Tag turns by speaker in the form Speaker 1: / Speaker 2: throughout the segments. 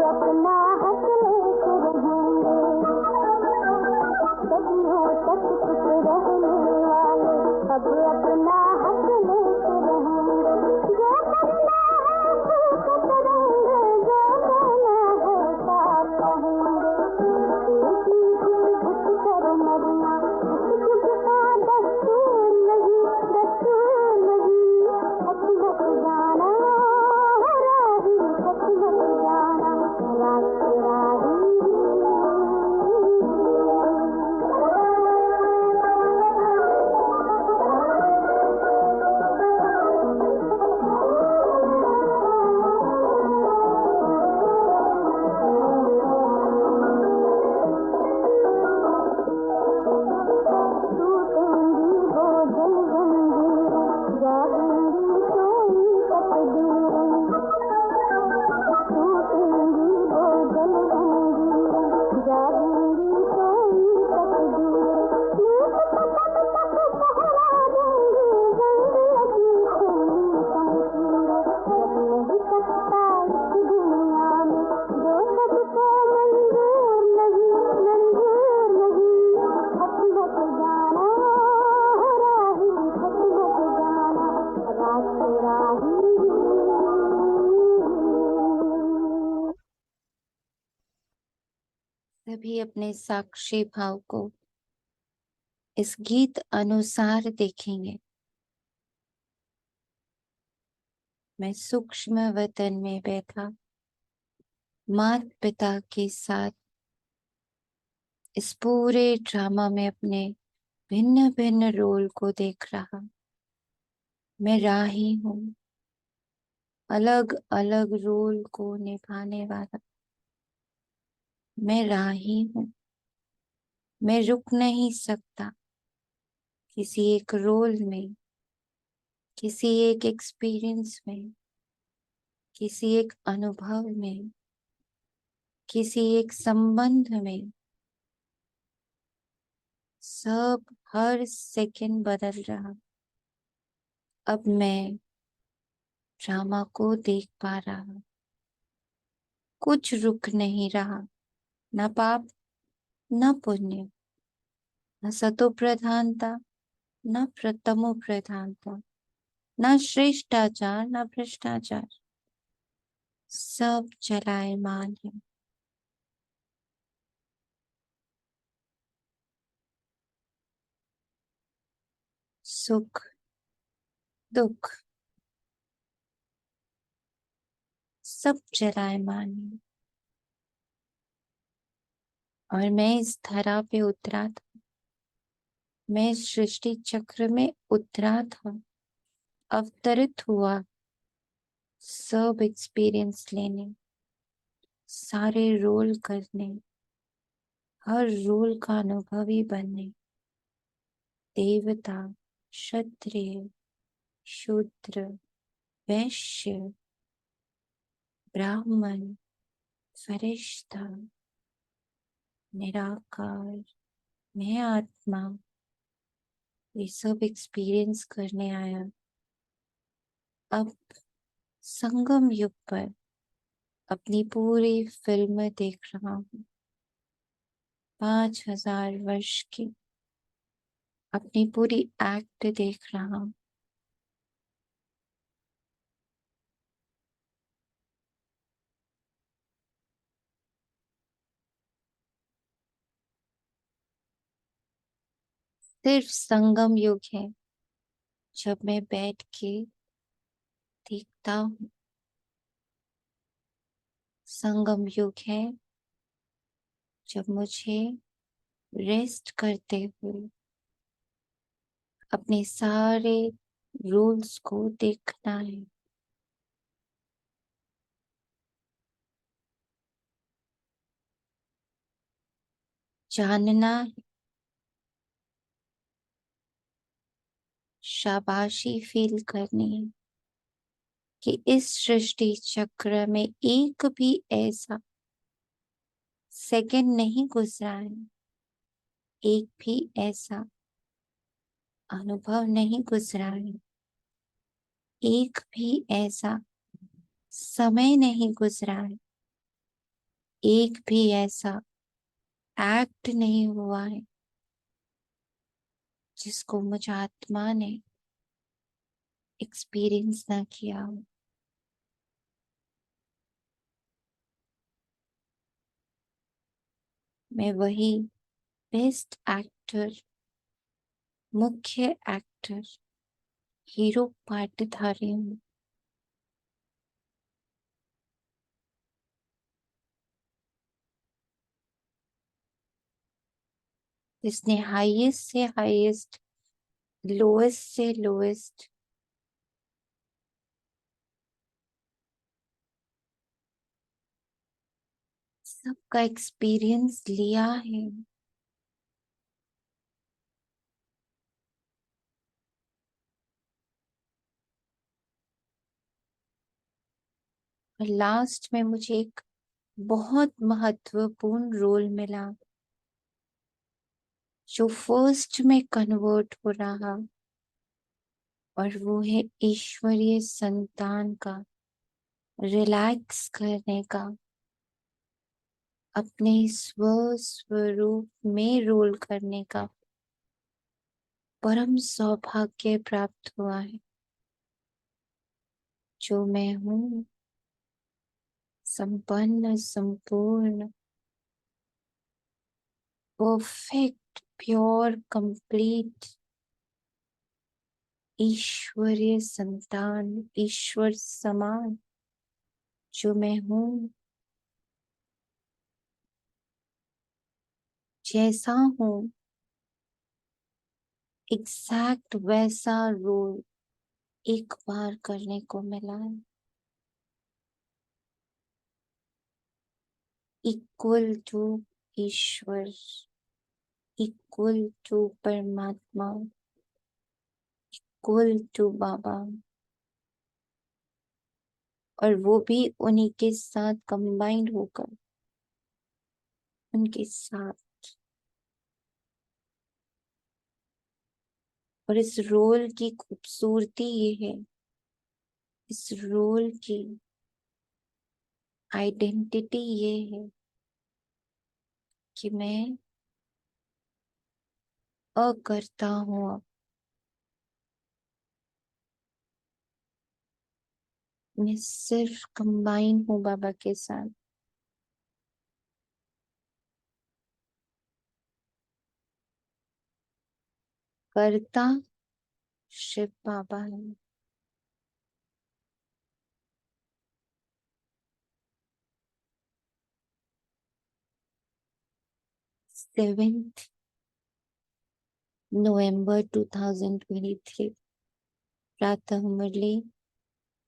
Speaker 1: अपना हक लेके रहेंगे, सदियों तक कुछ रहने वाले अब अपना हक लेके रहेंगे। जो करना है ठीक करेंगे, जो कहना है साथ रहेंगे। एक ही घुट कर मरना झुक का दस्तूर नहीं, दस्तूर नहीं। हक हक जाना राही, हक हक जाना रास्ते राही। टूटेंगी वो जल जंजीरें, जागेंगी कोई तकदीरें। टूटेंगी वो जल जंजीरें, जागेंगी कोई तकदीरें। नीत तक पहरा देंगी, जंग लगी खुली शमशीरें। जब नहीं सकता इस दुनिया में जो सबको मंजूर नहीं, मंजूर नहीं। हक हक जाना राही, हक हक जाना रास्ते राही।
Speaker 2: सभी अपने साक्षी भाव को इस गीत अनुसार देखेंगे। मैं सूक्ष्म वतन में बैठा माता पिता के साथ इस पूरे ड्रामा में अपने भिन्न भिन्न रोल को देख रहा। मैं राही हूँ, अलग अलग रोल को निभाने वाला। मैं राही हूँ, मैं रुक नहीं सकता किसी एक रोल में, किसी एक एक्सपीरियंस में, किसी एक अनुभव में, किसी एक संबंध में। सब हर सेकंड बदल रहा। अब मैं ड्रामा को देख पा रहा, कुछ रुक नहीं रहा। न पाप न पुण्य, न सतो प्रधानता न प्रतमो प्रधानता, न श्रेष्ठाचार न भ्रष्टाचार। सब चलायमान है। सुख दुख सब चलायमान है। और मैं इस धरा पे उतरा था, मैं इस सृष्टि चक्र में उतरा था, अवतरित हुआ सब एक्सपीरियंस लेने, सारे रोल करने, हर रोल का अनुभवी बनने। देवता, क्षत्रिय, शूद्र, वैश्य, ब्राह्मण, फरिश्ता, निराकार, मैं आत्मा, ये सब एक्सपीरियंस करने आया। अब संगम युग पर अपनी पूरी फिल्म देख रहा हूँ। 5000 वर्ष की अपनी पूरी एक्ट देख रहा हूँ। सिर्फ संगम युग है जब मैं बैठ के देखता हूँ। संगम युग है जब मुझे रेस्ट करते हुए अपने सारे रूल्स को देखना है। जानना है, शाबाशी फील करनी है कि इस सृष्टि चक्र में एक भी ऐसा सेकंड नहीं गुजरा है, एक भी ऐसा अनुभव नहीं गुजरा है, एक भी ऐसा समय नहीं गुजरा है एक भी ऐसा एक्ट नहीं हुआ है जिसको मुझ आत्मा ने एक्सपीरियंस ना किया हो। मैं वही बेस्ट एक्टर, मुख्य एक्टर, हीरो पार्टधारी हूँ जिसने हाईएस्ट से हाईएस्ट, लोएस्ट से लोएस्ट सबका एक्सपीरियंस लिया है। और लास्ट में मुझे एक बहुत महत्वपूर्ण रोल मिला जो फर्स्ट में कन्वर्ट हो रहा, और वो है ईश्वरीय संतान का रिलैक्स करने का, अपने स्व स्वरूप में रोल करने का परम सौभाग्य प्राप्त हुआ है। जो मैं हूँ, संपन्न, संपूर्ण, परफेक्ट, प्योर, कंप्लीट ईश्वरीय संतान, ईश्वर समान जो मैं हूँ, जैसा हूँ एग्जैक्ट वैसा रोल एक बार करने को मिला है। इक्वल टू ईश्वर, इक्वल टू परमात्मा, इक्वल टू बाबा, और वो भी उन्हीं के साथ कंबाइंड होकर, उनके साथ। और इस रोल की खूबसूरती ये है, इस रोल की आइडेंटिटी ये है कि मैं अकर्ता हूँ। अब मैं सिर्फ कंबाइन हूँ बाबा के साथ। कर्ता शिव बाबा है। 7 नवंबर 2023 प्रातः मुरली।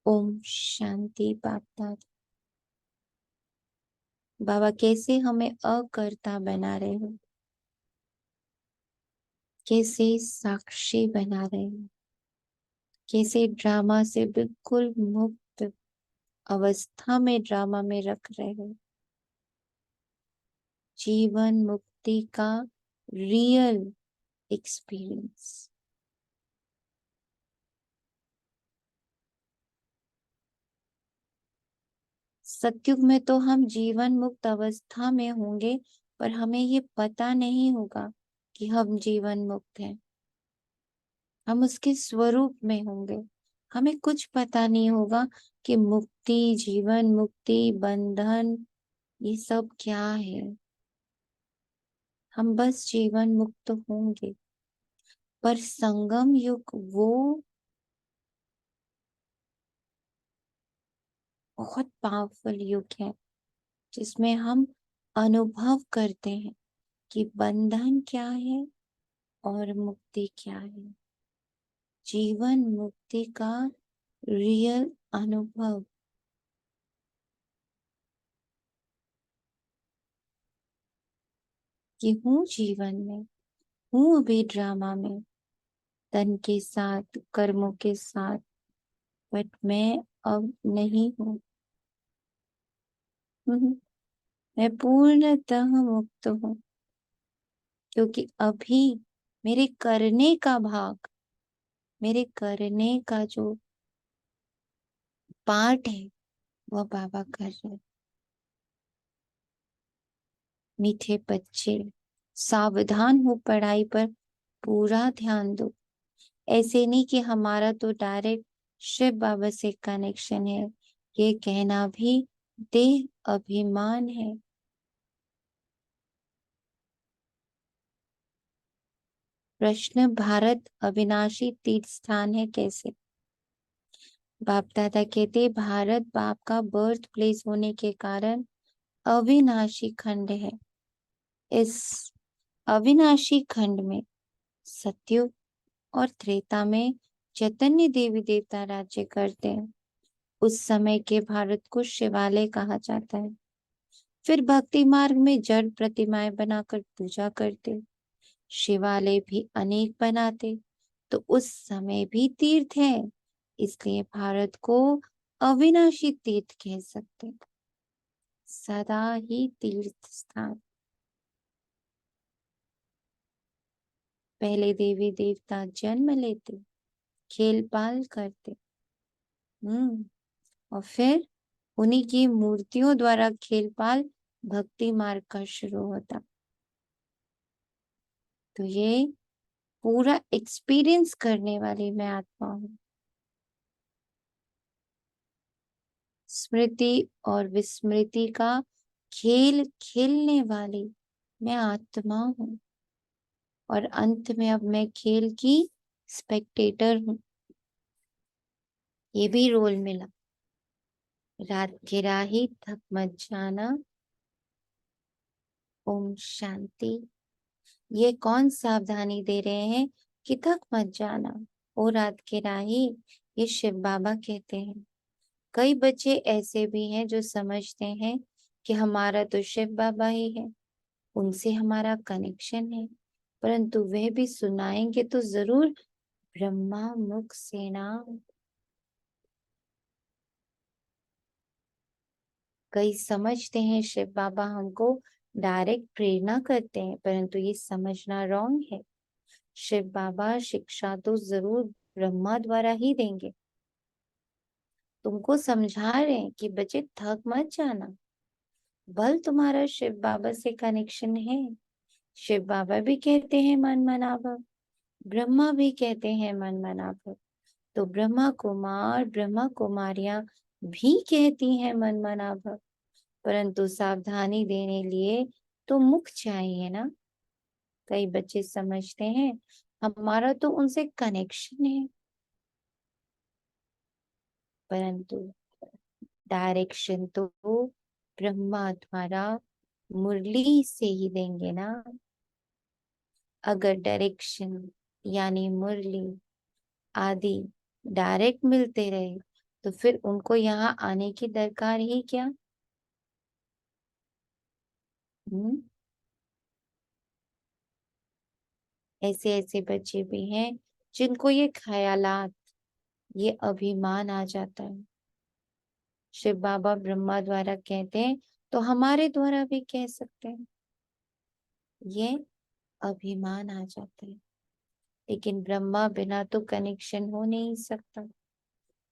Speaker 2: ओम शांति। बाबा, बाबा कैसे हमें अकर्ता बना रहे हो, कैसे साक्षी बना रहे हो, कैसे ड्रामा से बिल्कुल मुक्त अवस्था में ड्रामा में रख रहे हो। जीवन मुक्ति का रियल एक्सपीरियंस। सतयुग में तो हम जीवन मुक्त अवस्था में होंगे, पर हमें ये पता नहीं होगा कि हम जीवन मुक्त हैं। हम उसके स्वरूप में होंगे, हमें कुछ पता नहीं होगा कि मुक्ति, जीवन मुक्ति, बंधन, ये सब क्या है। हम बस जीवन मुक्त होंगे। पर संगम युग वो बहुत पावरफुल युग है जिसमें हम अनुभव करते हैं कि बंधन क्या है और मुक्ति क्या है। जीवन मुक्ति का रियल अनुभव। कि हूँ जीवन में, हूँ अभी ड्रामा में, तन के साथ, कर्मों के साथ, बट मैं अब नहीं हूँ। मैं पूर्णतः मुक्त हूँ, क्योंकि अभी मेरे करने का भाग, मेरे करने का जो पार्ट है, वह बाबा कर रहे हैं। मीठे बच्चे, सावधान हो, पढ़ाई पर पूरा ध्यान दो। ऐसे नहीं कि हमारा तो डायरेक्ट शिव बाबा से कनेक्शन है, ये कहना भी देह अभिमान है। प्रश्न, भारत अविनाशी तीर्थ स्थान है कैसे? बाप दादा कहते भारत बाप का बर्थ प्लेस होने के कारण अविनाशी खंड है। इस अविनाशी खंड में सतयुग और त्रेता में चैतन्य देवी देवता राज्य करते हैं। उस समय के भारत को शिवालय कहा जाता है। फिर भक्ति मार्ग में जड़ प्रतिमाएं बनाकर पूजा करते, शिवालय भी अनेक बनाते, तो उस समय भी तीर्थ है, इसलिए भारत को अविनाशी तीर्थ कह सकते हैं, सदा ही तीर्थ स्थान। पहले देवी देवता जन्म लेते, खेल पाल करते, और फिर उन्हीं की मूर्तियों द्वारा खेल पाल भक्ति मार्ग का शुरू होता। तो ये पूरा एक्सपीरियंस करने वाली मैं आत्मा हूँ। स्मृति और विस्मृति का खेल खेलने वाली मैं आत्मा हूँ, और अंत में अब मैं खेल की स्पेक्टेटर हूँ। ये भी रोल मिला। रात के राही थक मत जाना, ओम शांति। ये कौन सावधानी दे रहे हैं कि थक मत जाना, ओ रात के राही? ये शिव बाबा कहते हैं। कई बच्चे ऐसे भी हैं जो समझते हैं कि हमारा तो शिव बाबा ही है, उनसे हमारा कनेक्शन है, परंतु वह भी सुनाएंगे तो जरूर ब्रह्मा मुख से ना। कई समझते हैं शिव बाबा हमको डायरेक्ट प्रेरणा करते हैं, परंतु ये समझना रॉन्ग है। शिव बाबा शिक्षा तो जरूर ब्रह्मा द्वारा ही देंगे। तुमको समझा रहे हैं कि बच्चे थक मत जाना, बल तुम्हारा शिव बाबा से कनेक्शन है। शिव बाबा भी कहते हैं मन मना भव, ब्रह्मा भी कहते हैं मन मना भव, तो ब्रह्मा कुमार ब्रह्मा कुमारियां भी कहती हैं मन मना भव, परंतु सावधानी देने लिए तो मुख चाहिए ना। कई बच्चे समझते हैं हमारा तो उनसे कनेक्शन है, परंतु डायरेक्शन तो ब्रह्मा द्वारा मुरली से ही देंगे ना। अगर डायरेक्शन यानी मुरली आदि डायरेक्ट मिलते रहे तो फिर उनको यहाँ आने की दरकार ही क्या? ऐसे ऐसे बच्चे भी हैं जिनको ये ख्यालात, ये अभिमान आ जाता है। शिव बाबा ब्रह्मा द्वारा कहते हैं तो हमारे द्वारा भी कह सकते हैं, ये अभिमान आ जाता है। लेकिन ब्रह्मा बिना तो कनेक्शन हो नहीं सकता।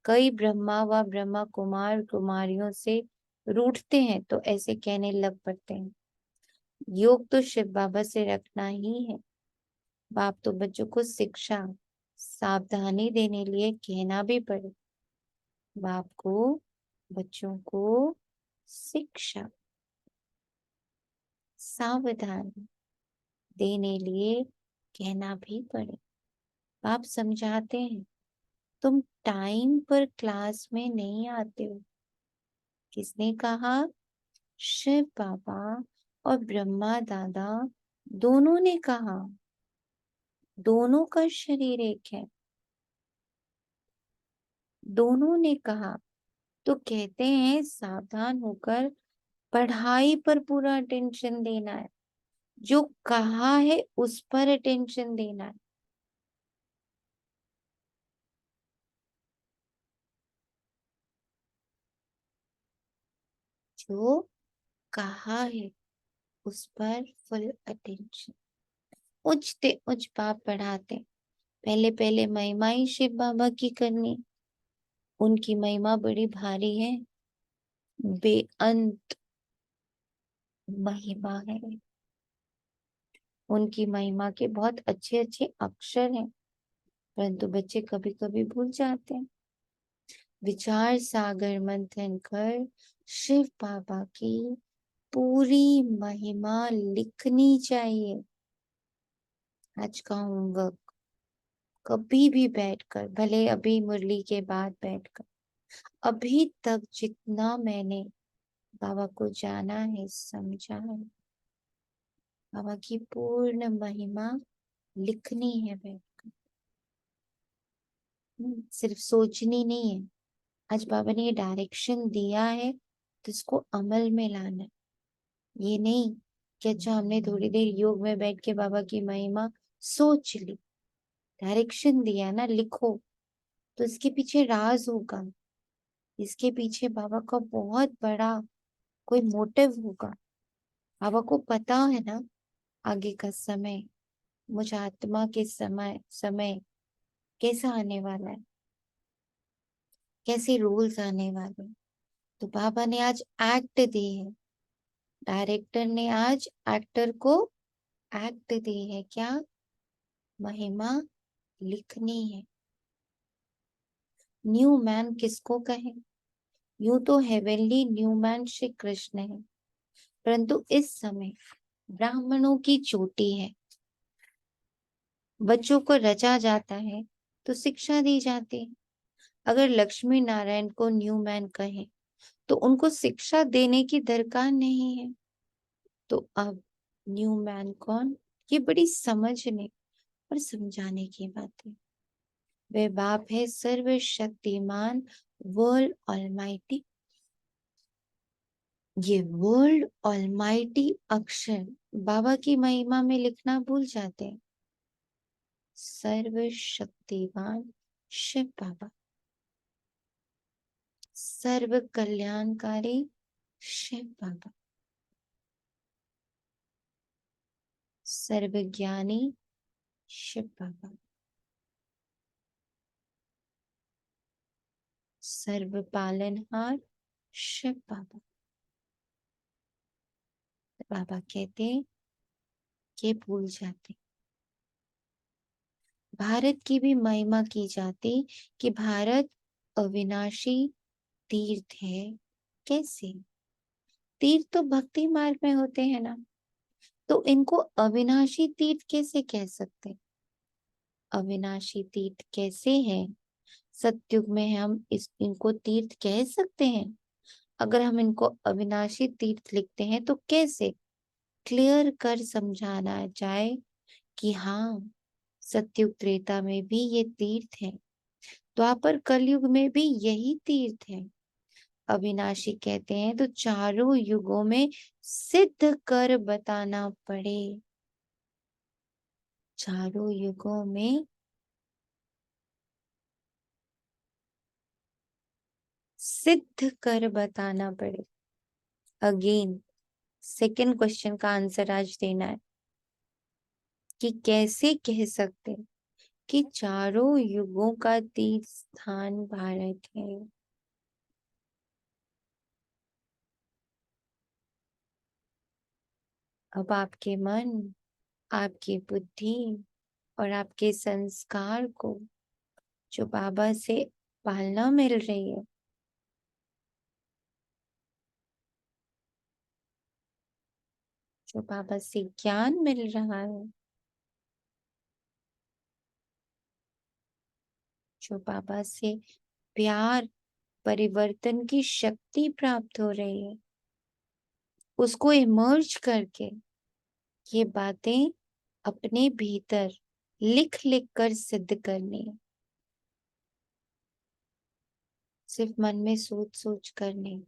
Speaker 2: कई ब्रह्मा व ब्रह्मा कुमार कुमारियों से रूठते हैं तो ऐसे कहने लग पड़ते हैं, योग तो शिव बाबा से रखना ही है। बाप तो बच्चों को शिक्षा सावधानी देने लिए कहना भी पड़े। बाप को बच्चों को शिक्षा सावधानी देने लिए कहना भी पड़े। बाप समझाते हैं तुम टाइम पर क्लास में नहीं आते हो। किसने कहा? शिव बाबा और ब्रह्मा दादा दोनों ने कहा। दोनों का शरीर एक है, दोनों ने कहा। तो कहते हैं सावधान होकर पढ़ाई पर पूरा अटेंशन देना है, जो कहा है उस पर अटेंशन देना है। जो कहा है उस पर फुल अटेंशन। उचते उच बाप पढ़ाते, पहले पहले महिमा ही शिव बाबा की करनी। उनकी महिमा बड़ी भारी है, बेअंत। महिमा है। उनकी महिमा के बहुत अच्छे अच्छे अक्षर हैं, परंतु बच्चे कभी कभी भूल जाते हैं। विचार सागर मंथन कर शिव बाबा की पूरी महिमा लिखनी चाहिए। आज का होमवर्क, कभी भी बैठकर, भले अभी मुरली के बाद बैठकर, अभी तक जितना मैंने बाबा को जाना है, समझा है, बाबा की पूर्ण महिमा लिखनी है बैठकर। सिर्फ सोचनी नहीं है। आज बाबा ने ये डायरेक्शन दिया है तो इसको अमल में लाना है। ये नहीं कि अच्छा हमने थोड़ी देर योग में बैठ के बाबा की महिमा सोच ली। डायरेक्शन दिया ना, लिखो, तो इसके पीछे राज होगा, इसके पीछे बाबा का बहुत बड़ा कोई मोटिव होगा। बाबा को पता है ना आगे का समय, मुझ आत्मा के समय समय कैसा आने वाला है, कैसे रूल्स आने वाले हैं। तो बाबा ने आज एक्ट दी है, डायरेक्टर ने आज एक्टर को एक्ट दी है, क्या? महिमा लिखनी है। न्यू मैन किसको कहे? यूं तो heavenly new man Shri Krishna है, परंतु इस समय ब्राह्मणों की चोटी है। बच्चों को रचा जाता है तो शिक्षा दी जाती है। अगर लक्ष्मी नारायण को न्यू मैन कहे तो उनको शिक्षा देने की दरकार नहीं है। तो अब न्यू मैन कौन? ये बड़ी समझने और समझाने की बात है। वे बाप है सर्वशक्तिमान, वर्ल्ड ऑलमाइटी। ये वर्ल्ड ऑलमाइटी अक्षर बाबा की महिमा में लिखना भूल जाते हैं। सर्वशक्तिवान शिव बाबा, सर्व कल्याणकारी शिव बाबा, सर्वज्ञानी शिव बाबा, सर्व पालनहार शिव बाबा। बाबा कहते कि भूल जाते। भारत की भी महिमा की जाती कि भारत अविनाशी तीर्थ है। कैसे? तीर्थ तो भक्ति मार्ग में होते हैं ना, तो इनको अविनाशी तीर्थ कैसे कह सकते? अविनाशी तीर्थ कैसे है? सतयुग में हम इनको तीर्थ कह सकते हैं? अगर हम इनको अविनाशी तीर्थ लिखते हैं तो कैसे क्लियर कर समझाना जाए कि हाँ, सतयुग त्रेता में भी ये तीर्थ है, द्वापर कलयुग में भी यही तीर्थ है। अविनाशी कहते हैं तो चारों युगों में सिद्ध कर बताना पड़े। चारों युगों में सिद्ध कर बताना पड़े। अगेन सेकंड क्वेश्चन का आंसर आज देना है कि कैसे कह सकते हैं कि चारों युगों का तीर्थ स्थान भारत है। अब आपके मन, आपकी बुद्धि और आपके संस्कार को जो बाबा से पालना मिल रही है, जो बाबा से ज्ञान मिल रहा है, जो बाबा से प्यार, परिवर्तन की शक्ति प्राप्त हो रही है, उसको इमर्ज करके ये बातें अपने भीतर लिख लिख कर सिद्ध करनी है। सिर्फ मन में सोच सोच कर नहीं,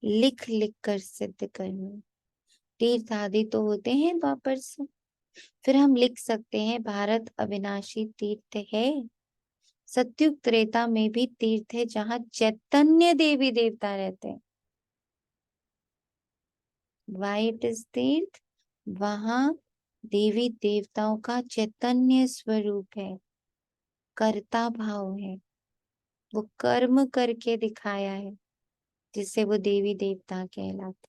Speaker 2: लिख लिख कर सिद्ध करनी। तीर्थ आदि तो होते हैं द्वापर से, फिर हम लिख सकते हैं भारत अविनाशी तीर्थ है। सतयुग त्रेता में भी तीर्थ है जहाँ चैतन्य देवी देवता रहते हैं। वाइट इज तीर्थ, वहां देवी देवताओं का चैतन्य स्वरूप है, कर्ता भाव है, वो कर्म करके दिखाया है जिससे वो देवी देवता कहलाते।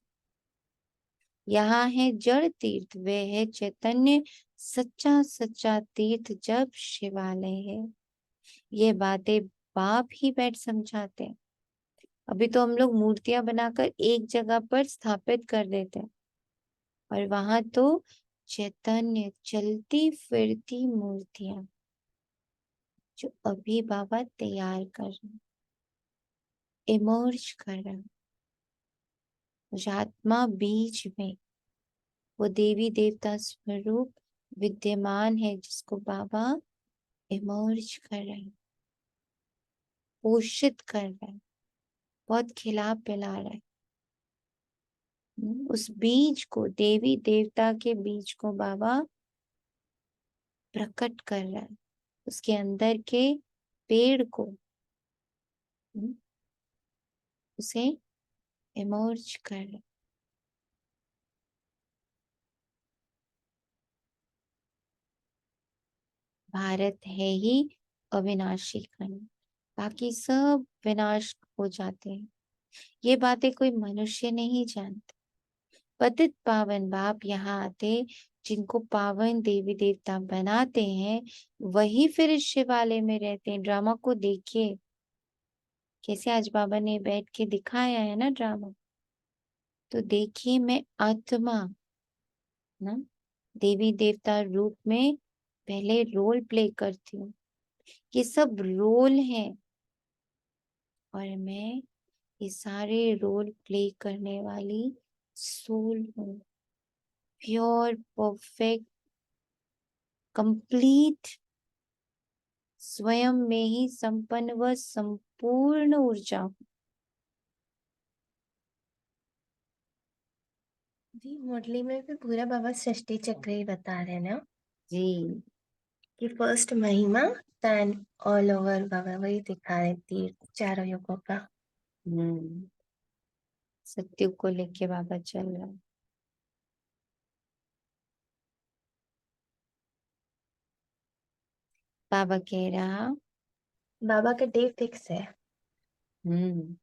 Speaker 2: यहाँ है जड़ तीर्थ, वे है चैतन्य सच्चा सच्चा तीर्थ जब शिवालय है। ये बातें बाप ही बैठ समझाते हैं। अभी तो हम लोग मूर्तियां बनाकर एक जगह पर स्थापित कर देते हैं, और वहां तो चैतन्य चलती फिरती मूर्तियां जो अभी बाबा तैयार कर रहे, इमर्ज कर रहे हैं। उस आत्मा बीज में वो देवी देवता स्वरूप विद्यमान है, जिसको बाबा इमर्ज कर रहे हैं, पोषित कर रहे हैं, बहुत खिला पिला रहे हैं। उस बीज को, देवी देवता के बीज को बाबा प्रकट कर रहा है, उसके अंदर के पेड़ को, उसे इमर्ज कर रहा है। भारत है ही अविनाशी खंड, बाकी सब विनाश हो जाते हैं। ये बातें कोई मनुष्य नहीं जानते। पतित पावन बाप यहाँ आते, जिनको पावन देवी देवता बनाते हैं, वही फिर इस शिवालय में रहते हैं। ड्रामा को देखिए कैसे आज बाबा ने बैठ के दिखाया है ना ड्रामा। तो देखिए, मैं आत्मा ना देवी देवता रूप में पहले रोल प्ले करती हूँ। ये सब रोल है, और मैं ये सारे रोल प्ले करने वाली सोल हूँ। प्योर, परफेक्ट, कंप्लीट, स्वयं में ही संपन्न व संपूर्ण ऊर्जा हूँ।
Speaker 3: जी, मुरली में भी पूरा बाबा सृष्टि चक्र ही बता रहे हैं ना,
Speaker 2: जी,
Speaker 3: कि फर्स्ट महिमा देन ऑल ओवर बाबा वही दिखा रहे तीर्थ चारों युगों का।
Speaker 2: सत्युग को लेके बाबा चल रहा है। बाबा कह रहा,
Speaker 3: बाबा का डे फिक्स है।
Speaker 2: हम्म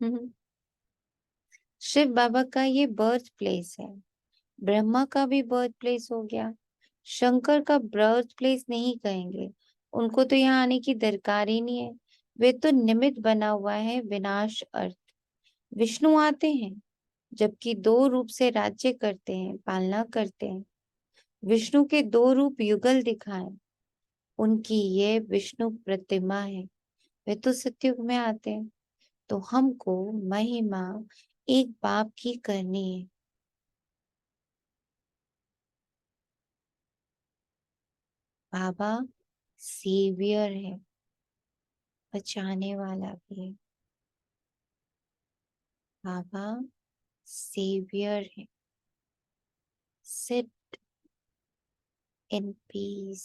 Speaker 2: हम्म, शिव बाबा का ये बर्थ प्लेस है। ब्रह्मा का भी बर्थ प्लेस हो गया। शंकर का बर्थ प्लेस नहीं कहेंगे, उनको तो यहाँ आने की दरकार ही नहीं है। वे तो निमित्त बना हुआ है विनाश अर्थ। विष्णु आते हैं, जबकि दो रूप से राज्य करते हैं, पालना करते हैं। विष्णु के दो रूप युगल दिखाए, उनकी ये विष्णु प्रतिमा है। वे तो सतयुग में आते हैं। तो हमको महिमा एक बाप की करनी है। बाबा सेवियर है, बचाने वाला भी है। बाबा सेवियर है। Sit in peace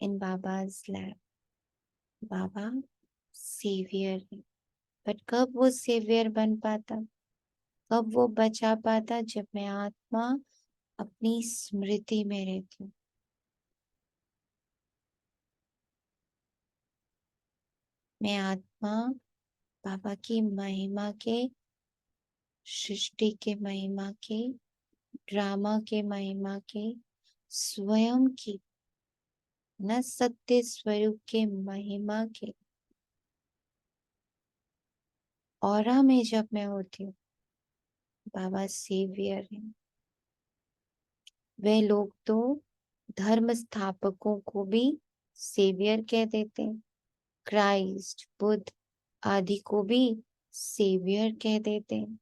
Speaker 2: in Baba's lap. Baba saviour है, बट कब वो सेवियर बन पाता, कब वो बचा पाता? जब मैं आत्मा अपनी स्मृति में रहती हूँ। मैं आत्मा बाबा की महिमा के, सृष्टि के महिमा के, ड्रामा के महिमा के, स्वयं की न सत्य स्वरूप के महिमा के ऑरा में जब मैं होती हूँ, बाबा सेवियर है। वे लोग तो धर्म स्थापकों को भी सेवियर कह देते हैं। क्राइस्ट, बुद्ध आदि को भी सेवियर कह देते हैं।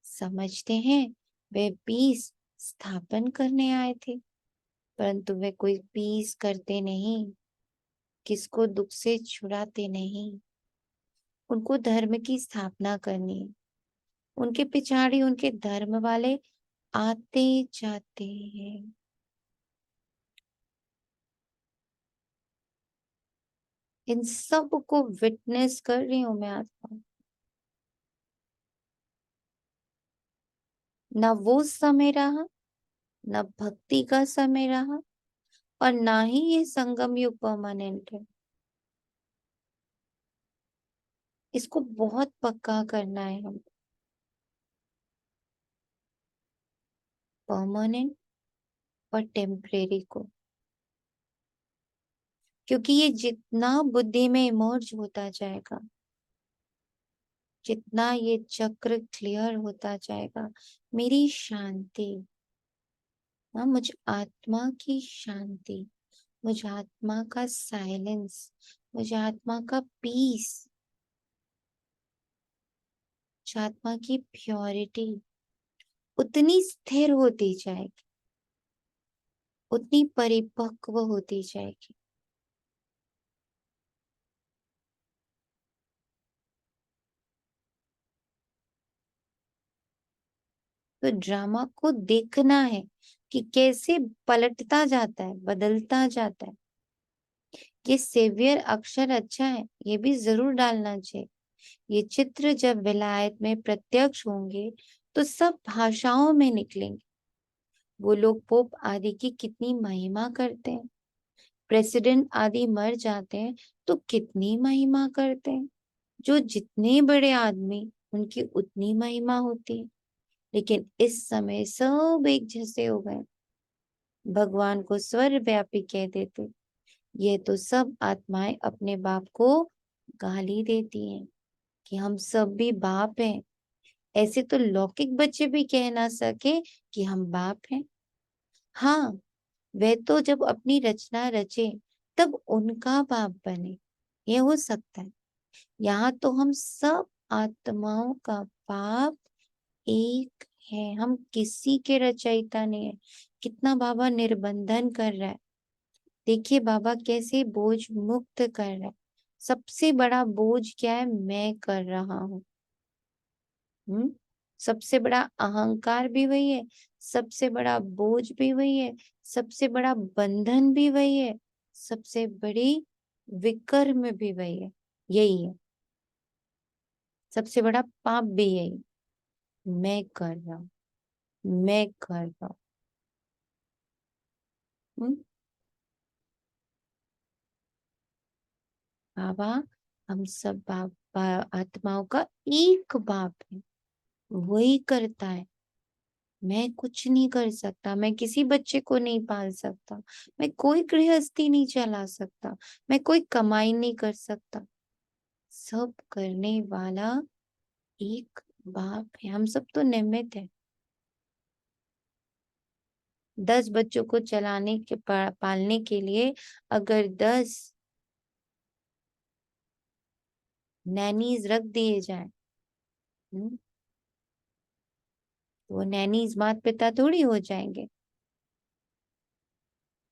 Speaker 2: समझते हैं वे पीस स्थापन करने आए थे, परंतु वे कोई पीस करते नहीं, किसको दुख से छुड़ाते नहीं। उनको धर्म की स्थापना करनी है। उनके पिछाड़ी उनके धर्म वाले आते जाते हैं। इन सब को विटनेस कर रही हूं मैं आत्मा। न वो समय रहा, न भक्ति का समय रहा, और ना ही ये संगम युग परमानेंट है। इसको बहुत पक्का करना है हम। परमानेंट और टेम्परेरी को, क्योंकि ये जितना बुद्धि में इमर्ज होता जाएगा, जितना ये चक्र क्लियर होता जाएगा, मेरी शांति, मुझ आत्मा की शांति, मुझ आत्मा का साइलेंस, मुझ आत्मा का पीस, मुझ आत्मा की प्योरिटी उतनी स्थिर होती जाएगी, उतनी परिपक्व होती जाएगी। तो ड्रामा को देखना है कि कैसे पलटता जाता है, बदलता जाता है। ये सेवियर अक्षर अच्छा है, ये भी जरूर डालना चाहिए। ये चित्र जब विलायत में प्रत्यक्ष होंगे तो सब भाषाओं में निकलेंगे। वो लोग पोप आदि की कितनी महिमा करते हैं, प्रेसिडेंट आदि मर जाते हैं तो कितनी महिमा करते हैं। जो जितने बड़े आदमी, उनकी उतनी महिमा होती है। लेकिन इस समय सब एक जैसे हो गए, भगवान को सर्वव्यापी कह देते। ये तो सब आत्माएं अपने बाप को गाली देती हैं कि हम सब भी बाप हैं। ऐसे तो लौकिक बच्चे भी कह ना सके कि हम बाप हैं। हाँ, वे तो जब अपनी रचना रचे तब उनका बाप बने, ये हो सकता है। यहाँ तो हम सब आत्माओं का बाप एक है, हम किसी के रचयिता नहीं है। कितना बाबा निर्बंधन कर रहा है, देखिए बाबा कैसे बोझ मुक्त कर रहा है। सबसे बड़ा बोझ क्या है? मैं कर रहा हूँ। सबसे बड़ा अहंकार भी वही है, सबसे बड़ा बोझ भी वही है, सबसे बड़ा बंधन भी वही है, सबसे बड़ी विकर्म भी वही है, यही है। सबसे बड़ा पाप भी यही, मैं कर रहा हूँ, मैं कर रहा हूँ। बाबा हम सब आत्माओं का एक बाप है, वही करता है। मैं कुछ नहीं कर सकता, मैं किसी बच्चे को नहीं पाल सकता, मैं कोई गृहस्थी नहीं चला सकता, मैं कोई कमाई नहीं कर सकता। सब करने वाला एक बाप है। हम सब तो निमित्त है। 10 बच्चों को चलाने के पालने के लिए अगर 10 नैनीज रख दिए जाए, तो वो नैनीज माता पिता थोड़ी हो जाएंगे।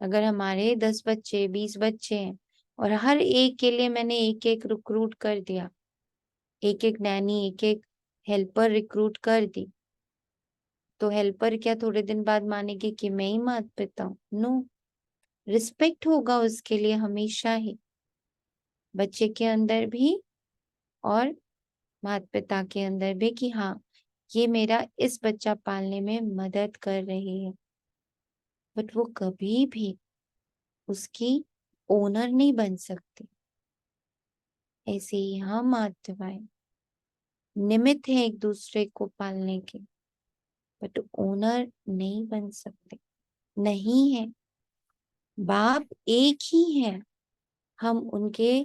Speaker 2: अगर हमारे 10 बच्चे 20 बच्चे हैं और हर एक के लिए मैंने एक एक रिक्रूट कर दिया, एक एक नैनी, एक एक हेल्पर रिक्रूट कर दी, तो हेल्पर क्या थोड़े दिन बाद मानेगी कि मैं ही माता पिता हूँ? नो, रिस्पेक्ट होगा उसके लिए हमेशा ही, बच्चे के अंदर भी और माता पिता के अंदर भी, कि हाँ ये मेरा इस बच्चा पालने में मदद कर रही है। बट वो कभी भी उसकी ओनर नहीं बन सकती। ऐसे ही हम आत्माएं निमित्त है एक दूसरे को पालने के, बट ओनर नहीं बन सकते, नहीं है। बाप एक ही है, हम उनके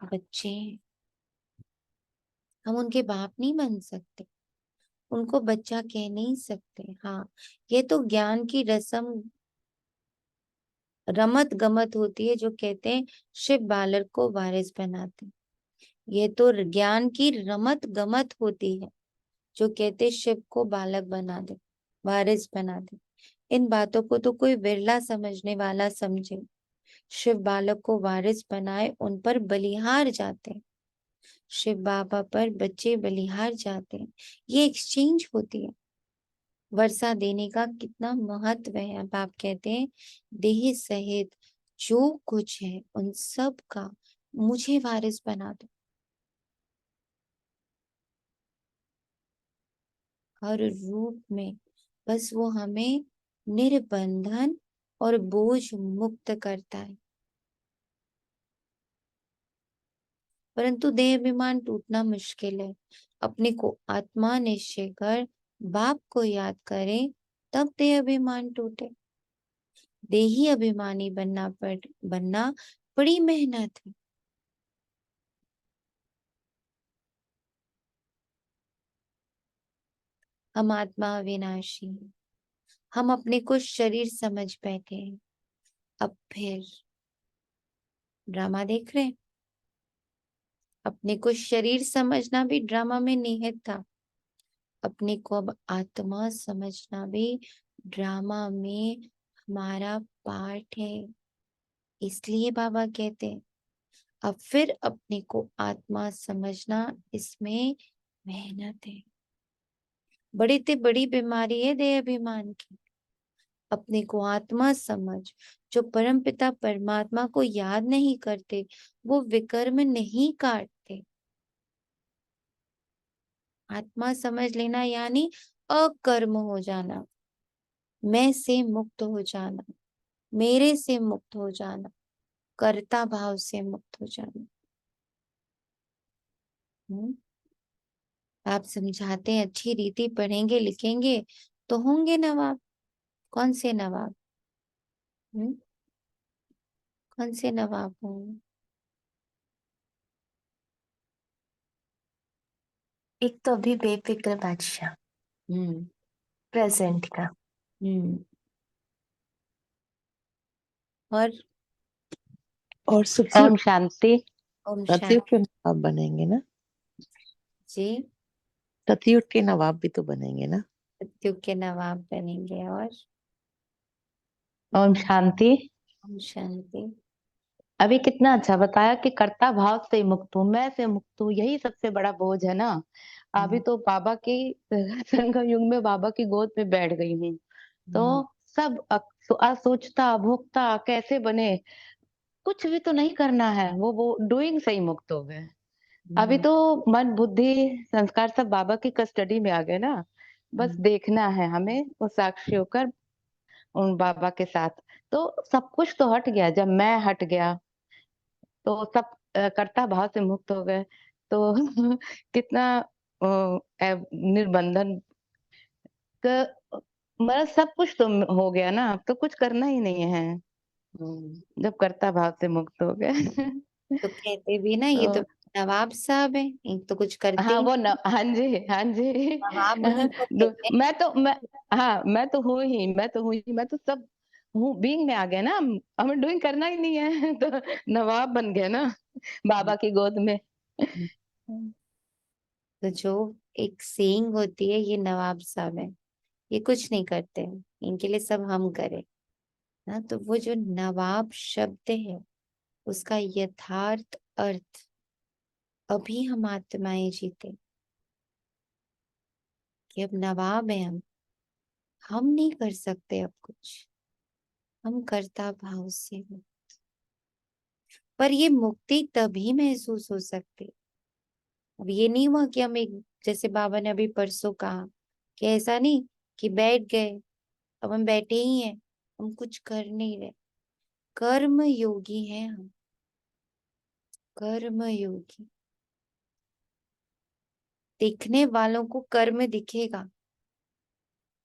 Speaker 2: बच्चे हैं। हम उनके बाप नहीं बन सकते, उनको बच्चा कह नहीं सकते। हाँ, ये तो ज्ञान की रस्म रमत गमत होती है, जो कहते हैं शिव बालक को वारिस बनाते। ये तो ज्ञान की रमत गमत होती है, जो कहते शिव को बालक बना दे, वारिस बना दे। इन बातों को तो कोई विरला समझने वाला समझे। शिव बालक को वारिस बनाए, उन पर बलिहार जाते हैं। शिव बाबा पर बच्चे बलिहार जाते हैं। ये एक्सचेंज होती है। वर्षा देने का कितना महत्व है। बाप कहते हैं देह सहित जो कुछ है उन सब का मुझे वारिस बना दो। हर रूप में बस वो हमें निर्बंधन और बोझ मुक्त करता है। परंतु देह अभिमान टूटना मुश्किल है। अपने को आत्मा निश्चय कर बाप को याद करें तब देह अभिमान टूटे। देही अभिमानी बनना बड़ी मेहनत है। हम आत्मा अविनाशी हैं। हम अपने को शरीर समझ बैठे हैं। अब फिर ड्रामा देख रहे हैं। अपने को शरीर समझना भी ड्रामा में निहित था। अपने को अब आत्मा समझना भी ड्रामा में हमारा पार्ट है। इसलिए बाबा कहते हैं अब फिर अपने को आत्मा समझना, इसमें मेहनत है। बड़ी से बड़ी बीमारी है देह अभिमान की। अपने को आत्मा समझ। जो परमपिता परमात्मा को याद नहीं करते वो विकर्म नहीं काटते। आत्मा समझ लेना यानी अकर्म हो जाना, मैं से मुक्त हो जाना, मेरे से मुक्त हो जाना, कर्ता भाव से मुक्त हो जाना। हम्म? आप समझाते हैं, अच्छी रीति पढ़ेंगे लिखेंगे तो होंगे नवाब। कौन से नवाब? कौन से नवाब होंगे?
Speaker 3: एक तो अभी बेफिक्र बादशाह,
Speaker 2: हम्म
Speaker 3: प्रेजेंट का।
Speaker 2: हम्म और
Speaker 4: और सतयुग
Speaker 5: ओम शांति।
Speaker 2: ओम
Speaker 4: सतयुग
Speaker 2: शांति
Speaker 4: के नवाब बनेंगे ना।
Speaker 2: जी।
Speaker 4: सतयुग के नवाब भी तो बनेंगे ना।
Speaker 2: सतयुग के नवाब बनेंगे। और
Speaker 5: ओम शांति।
Speaker 2: ओम शांति।
Speaker 5: अभी कितना अच्छा बताया कि कर्ता भाव से मुक्त हूँ, मैं से मुक्त हूँ, यही सबसे बड़ा बोझ है ना। अभी तो बाबा की संगम युग में बाबा की गोद में बैठ गई हूँ, तो सब असोचता भोगता कैसे बने, कुछ भी तो नहीं करना है। वो डूइंग से ही मुक्त हो गए। अभी तो मन बुद्धि संस्कार सब बाबा की कस्टडी में आ गए ना। बस देखना है हमें, वो साक्षी होकर उन बाबा के साथ। तो सब कुछ तो हट गया। जब मैं हट गया तो सब कर्ता भाव से मुक्त हो गए। तो कितना निर्बंधन का, मतलब सब कुछ तो हो गया ना। अब तो कुछ करना ही नहीं है जब कर्ता भाव से मुक्त हो गए।
Speaker 2: तो कहते भी ना ये तो
Speaker 5: तो
Speaker 2: नवाब साहब है, एक तो कुछ करते
Speaker 5: हाँ
Speaker 2: ही
Speaker 5: वो न,
Speaker 2: नहीं।
Speaker 5: हाँ जी हाँ जी।
Speaker 2: नवाब उन्हीं को कहते हैं।
Speaker 5: मैं हाँ मैं तो सब हूँ, बीइंग में आ गया ना। हमें डूइंग करना ही नहीं है। तो नवाब बन गए ना बाबा की गोद में।
Speaker 2: तो जो एक सेइंग होती है, ये नवाब साहब है, ये कुछ नहीं करते हैं, इनके लिए सब हम करें ना। तो वो जो नवाब शब्द है उसका यथार्थ अर्थ अभी हम आत्माएं जीते कि अब नवाब है हम नहीं कर सकते अब कुछ, हम कर्ता भाव से हैं। पर ये मुक्ति तभी महसूस हो सकती। अब ये नहीं हुआ कि हम एक, जैसे बाबा ने अभी परसों कहा कि ऐसा नहीं कि बैठ गए, अब हम बैठे ही हैं, हम कुछ कर नहीं रहे। कर्म योगी हैं हम, कर्म योगी। दिखने वालों को कर्म दिखेगा,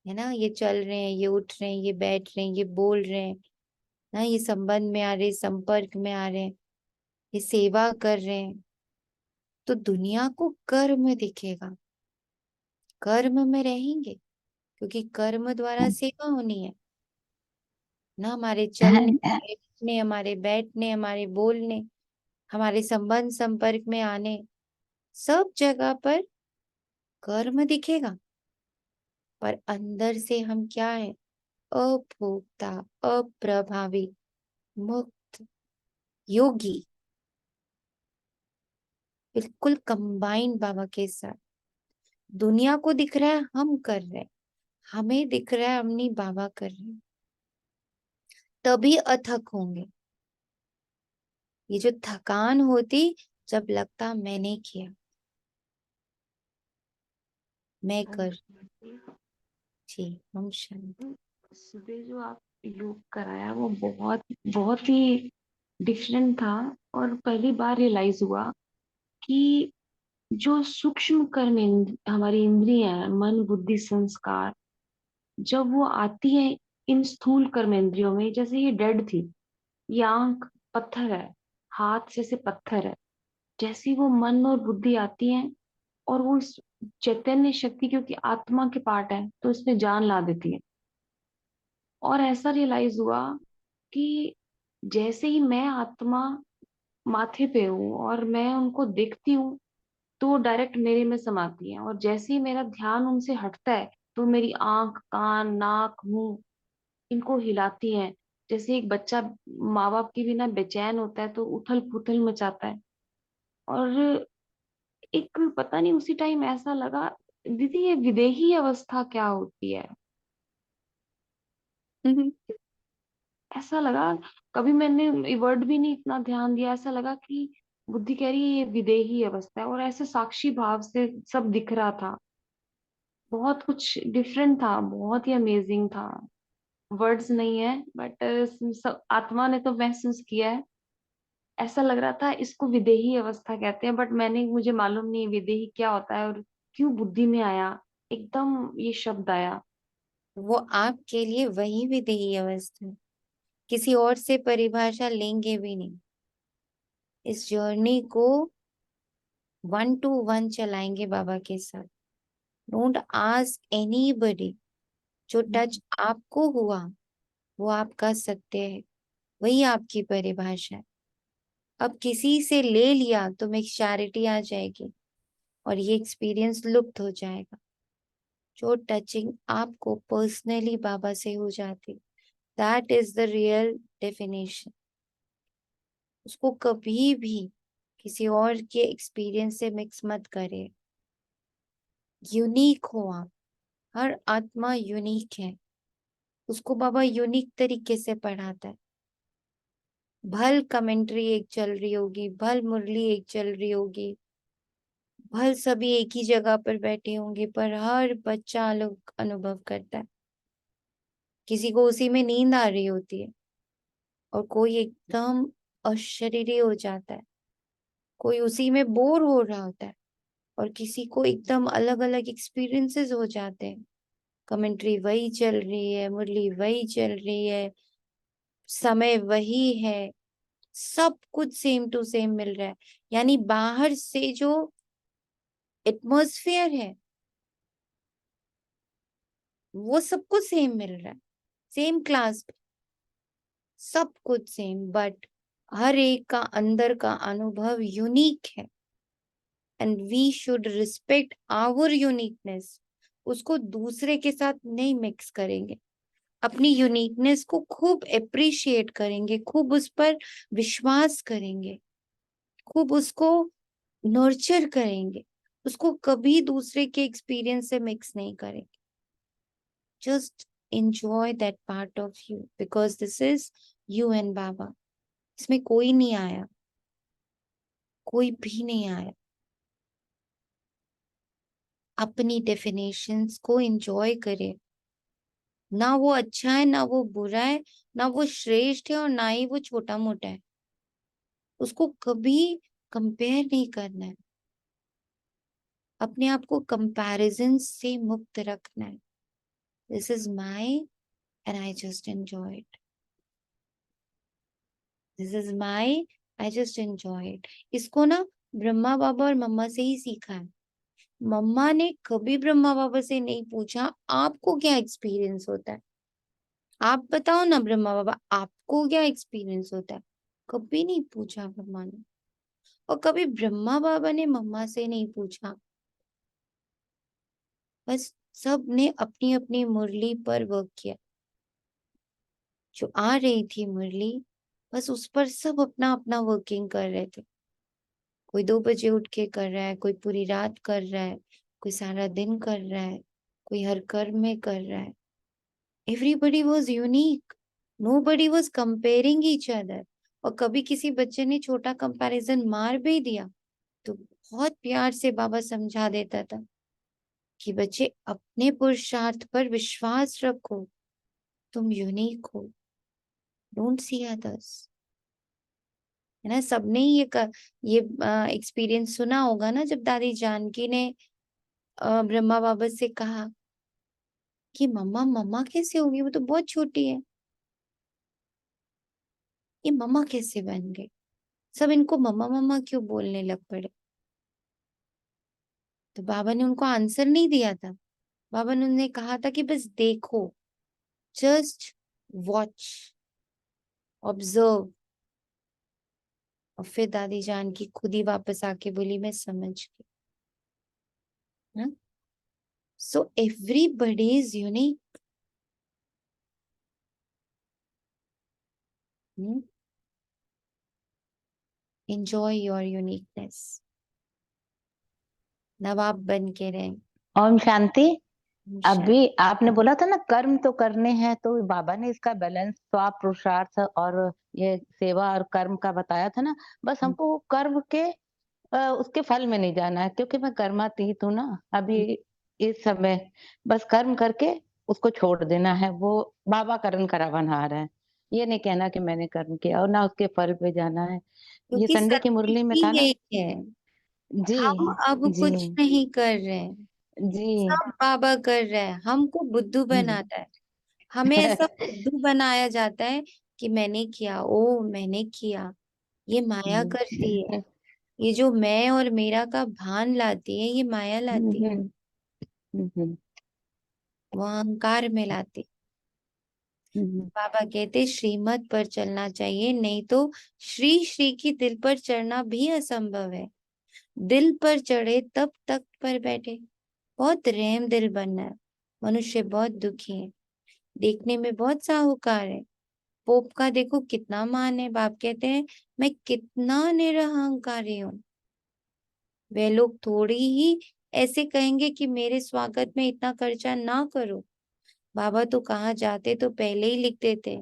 Speaker 2: है ना। ये चल रहे हैं, ये उठ रहे हैं, ये बैठ रहे हैं, ये बोल रहे हैं ना, ये संबंध में आ रहे, संपर्क में आ रहे हैं, ये सेवा कर रहे हैं, तो दुनिया को कर्म दिखेगा। कर्म में रहेंगे क्योंकि कर्म द्वारा सेवा होनी है ना। हमारे चलने, हमारे उठने, हमारे बैठने, हमारे बोलने, हमारे संबंध संपर्क में आने, सब जगह पर कर्म दिखेगा। पर अंदर से हम क्या है? अभोक्ता, अप्रभावी, मुक्त, योगी। बिल्कुल कंबाइंड बाबा के साथ। दुनिया को दिख रहा है हम कर रहे हैं, हमें दिख रहा है हम नहीं, बाबा कर रहे हैं। तभी अथक होंगे। ये जो थकान होती जब लगता मैंने किया, मैं
Speaker 6: ओम
Speaker 2: कर।
Speaker 6: शांति।
Speaker 2: जी, हम शांति।
Speaker 6: सुबह जो आप योग कराया वो बहुत बहुत ही डिफरेंट था। और पहली बार रियलाइज हुआ कि जो सूक्ष्म कर्म हमारी इंद्रियां हैं, मन बुद्धि संस्कार, जब वो आती है इन स्थूल कर्मेंद्रियों में, जैसे ये डेड थी, ये आंख पत्थर है, हाथ जैसे पत्थर है, जैसे ही वो मन और बुद्धि आती है और वो इस चैतन्य शक्ति, क्योंकि आत्मा के पार्ट है तो इसमें जान ला देती है। और ऐसा रियलाइज हुआ कि जैसे ही मैं आत्मा माथे पे हूँ और मैं उनको देखती हूँ, तो वो डायरेक्ट मेरे में समाती है, और जैसे ही मेरा ध्यान उनसे हटता है तो मेरी आंख, कान, नाक, मुंह इनको हिलाती हैं। जैसे एक बच्चा माँ बाप के बिना बेचैन होता है तो उथल पुथल मचाता है। और एक पता नहीं उसी टाइम ऐसा लगा, दीदी ये विदेही अवस्था क्या होती है, ऐसा लगा। कभी मैंने ये वर्ड भी नहीं इतना ध्यान दिया, ऐसा लगा कि बुद्धि कह रही है ये विदेही अवस्था है, और ऐसे साक्षी भाव से सब दिख रहा था। बहुत कुछ डिफरेंट था, बहुत ही अमेजिंग था। वर्ड्स नहीं है, बट सब आत्मा ने तो महसूस किया है। ऐसा लग रहा था इसको विदेही अवस्था कहते हैं, बट मुझे मालूम नहीं विदेही क्या होता है और क्यों बुद्धि में आया, एकदम ये शब्द आया।
Speaker 2: वो आपके लिए वही विदेही अवस्था है, किसी और से परिभाषा लेंगे भी नहीं। इस जर्नी को 1 to 1 चलाएंगे बाबा के साथ। Don't ask anybody. जो टच आपको हुआ वो आपका सत्य है, वही आपकी परिभाषा है। अब किसी से ले लिया तो मेक्शैरिटी आ जाएगी और ये एक्सपीरियंस लुप्त हो जाएगा। जो टचिंग आपको पर्सनली बाबा से हो जाती, that is the real definition. उसको कभी भी किसी और के एक्सपीरियंस से मिक्स मत करें। यूनिक हो आप, हर आत्मा यूनिक है। उसको बाबा यूनिक तरीके से पढ़ाता है। भल कमेंट्री एक चल रही होगी, भल मुरली एक चल रही होगी, भल सभी एक ही जगह पर बैठे होंगे, पर हर बच्चा अलग अनुभव करता है। किसी को उसी में नींद आ रही होती है और कोई एकदम अशरीरी हो जाता है, कोई उसी में बोर हो रहा होता है और किसी को एकदम अलग अलग एक्सपीरियंसेस हो जाते हैं। कमेंट्री वही चल रही है, मुरली वही चल रही है, समय वही है, सब कुछ सेम टू सेम मिल रहा है। यानी बाहर से जो एटमॉस्फेयर है वो सब कुछ सेम मिल रहा है, सेम क्लास, सब कुछ सेम, बट हर एक का अंदर का अनुभव यूनिक है। And we should respect our uniqueness. उसको दूसरे के साथ नहीं मिक्स करेंगे, अपनी यूनिकनेस को खूब अप्रिशिएट करेंगे, खूब उस पर विश्वास करेंगे, खूब उसको नर्चर करेंगे। उसको कभी दूसरे के एक्सपीरियंस से मिक्स नहीं करेंगे। Just enjoy that part of you because this is you and बाबा। इसमें कोई नहीं आया, कोई भी नहीं आया। अपनी डेफिनेशंस को एंजॉय करे। ना वो अच्छा है, ना वो बुरा है, ना वो श्रेष्ठ है और ना ही वो छोटा मोटा है। उसको कभी कंपेयर नहीं करना है। अपने आप को कंपैरिजन से मुक्त रखना है। This is my and I just enjoy it. This is my, I just enjoy it. इसको ना ब्रह्मा बाबा और मम्मा से ही सीखा है। मम्मा ने कभी ब्रह्मा बाबा से नहीं पूछा आपको क्या एक्सपीरियंस होता है, आप बताओ ना ब्रह्मा बाबा आपको क्या एक्सपीरियंस होता है। कभी नहीं पूछा ब्रह्मा ने, और कभी ब्रह्मा बाबा ने मम्मा से नहीं पूछा। बस सब ने अपनी अपनी मुरली पर वर्क किया। जो आ रही थी मुरली, बस उस पर सब अपना अपना वर्किंग कर रहे थे। कोई 2 बजे उठ के कर रहा है, कोई पूरी रात कर रहा है, कोई सारा दिन कर रहा है, कोई हर कर्म में कर रहा है। Everybody was unique, nobody was comparing each other. और कभी किसी बच्चे ने छोटा कंपैरिजन मार भी दिया तो बहुत प्यार से बाबा समझा देता था कि बच्चे अपने पुरुषार्थ पर विश्वास रखो, तुम यूनिक हो, डोंट सी अदर्स। है ना, सबने ही ये एक्सपीरियंस सुना होगा ना, जब दादी जानकी ने ब्रह्मा बाबा से कहा कि मम्मा मम्मा कैसे होगी, वो तो बहुत छोटी है, ये मम्मा कैसे बन गई, सब इनको मम्मा मम्मा क्यों बोलने लग पड़े। तो बाबा ने उनको आंसर नहीं दिया था, बाबा ने उन्हें कहा था कि बस देखो, जस्ट वॉच, ऑब्जर्व। और फिर दादी जान की खुद ही वापस आके बोली मैं समझ गई। So everybody is unique. Enjoy your uniqueness, नवाब बन के रहें।
Speaker 5: ओम शांति।
Speaker 2: हमेशा।
Speaker 5: अभी आपने बोला था ना कर्म तो करने हैं, तो बाबा ने इसका बैलेंस स्वाप पुरुषार्थ और ये सेवा और कर्म का बताया था ना। बस हमको वो कर्म के उसके फल में नहीं जाना है, क्योंकि मैं कर्मातीत हूँ ना अभी इस समय। बस कर्म करके उसको छोड़ देना है, वो बाबा कर्म करावनहार है। ये नहीं कहना कि मैंने कर्म किया और ना उसके फल पे जाना है। ये
Speaker 2: क्योंकि
Speaker 5: संडे की
Speaker 2: सत्य
Speaker 5: मुरली में था
Speaker 2: ही
Speaker 5: ना।
Speaker 2: एक है,
Speaker 5: जी
Speaker 2: हम अब
Speaker 5: जी
Speaker 2: कुछ नहीं कर रहे हैं,
Speaker 5: जी।
Speaker 2: सब बाबा कर रहे हैं, हमको बुद्धू बनाता है। हमें ऐसा बुद्धू बनाया जाता है कि मैंने किया, ओ मैंने किया। ये माया करती है, ये जो मैं और मेरा का भान लाती है, ये माया लाती है, वो अहंकार में लाती है। बाबा कहते श्रीमत पर चलना चाहिए, नहीं तो श्री श्री की दिल पर चढ़ना भी असंभव है। दिल पर चढ़े तब तख्त पर बैठे। बहुत रहम दिल बनना है। मनुष्य बहुत दुखी है, देखने में बहुत साहूकार है। पोप का देखो कितना मान है, बाप कहते हैं मैं कितना निरहंकारी हूँ। वे लोग थोड़ी ही ऐसे कहेंगे कि मेरे स्वागत में इतना खर्चा ना करो। बाबा तो कहाँ जाते तो पहले ही लिख देते,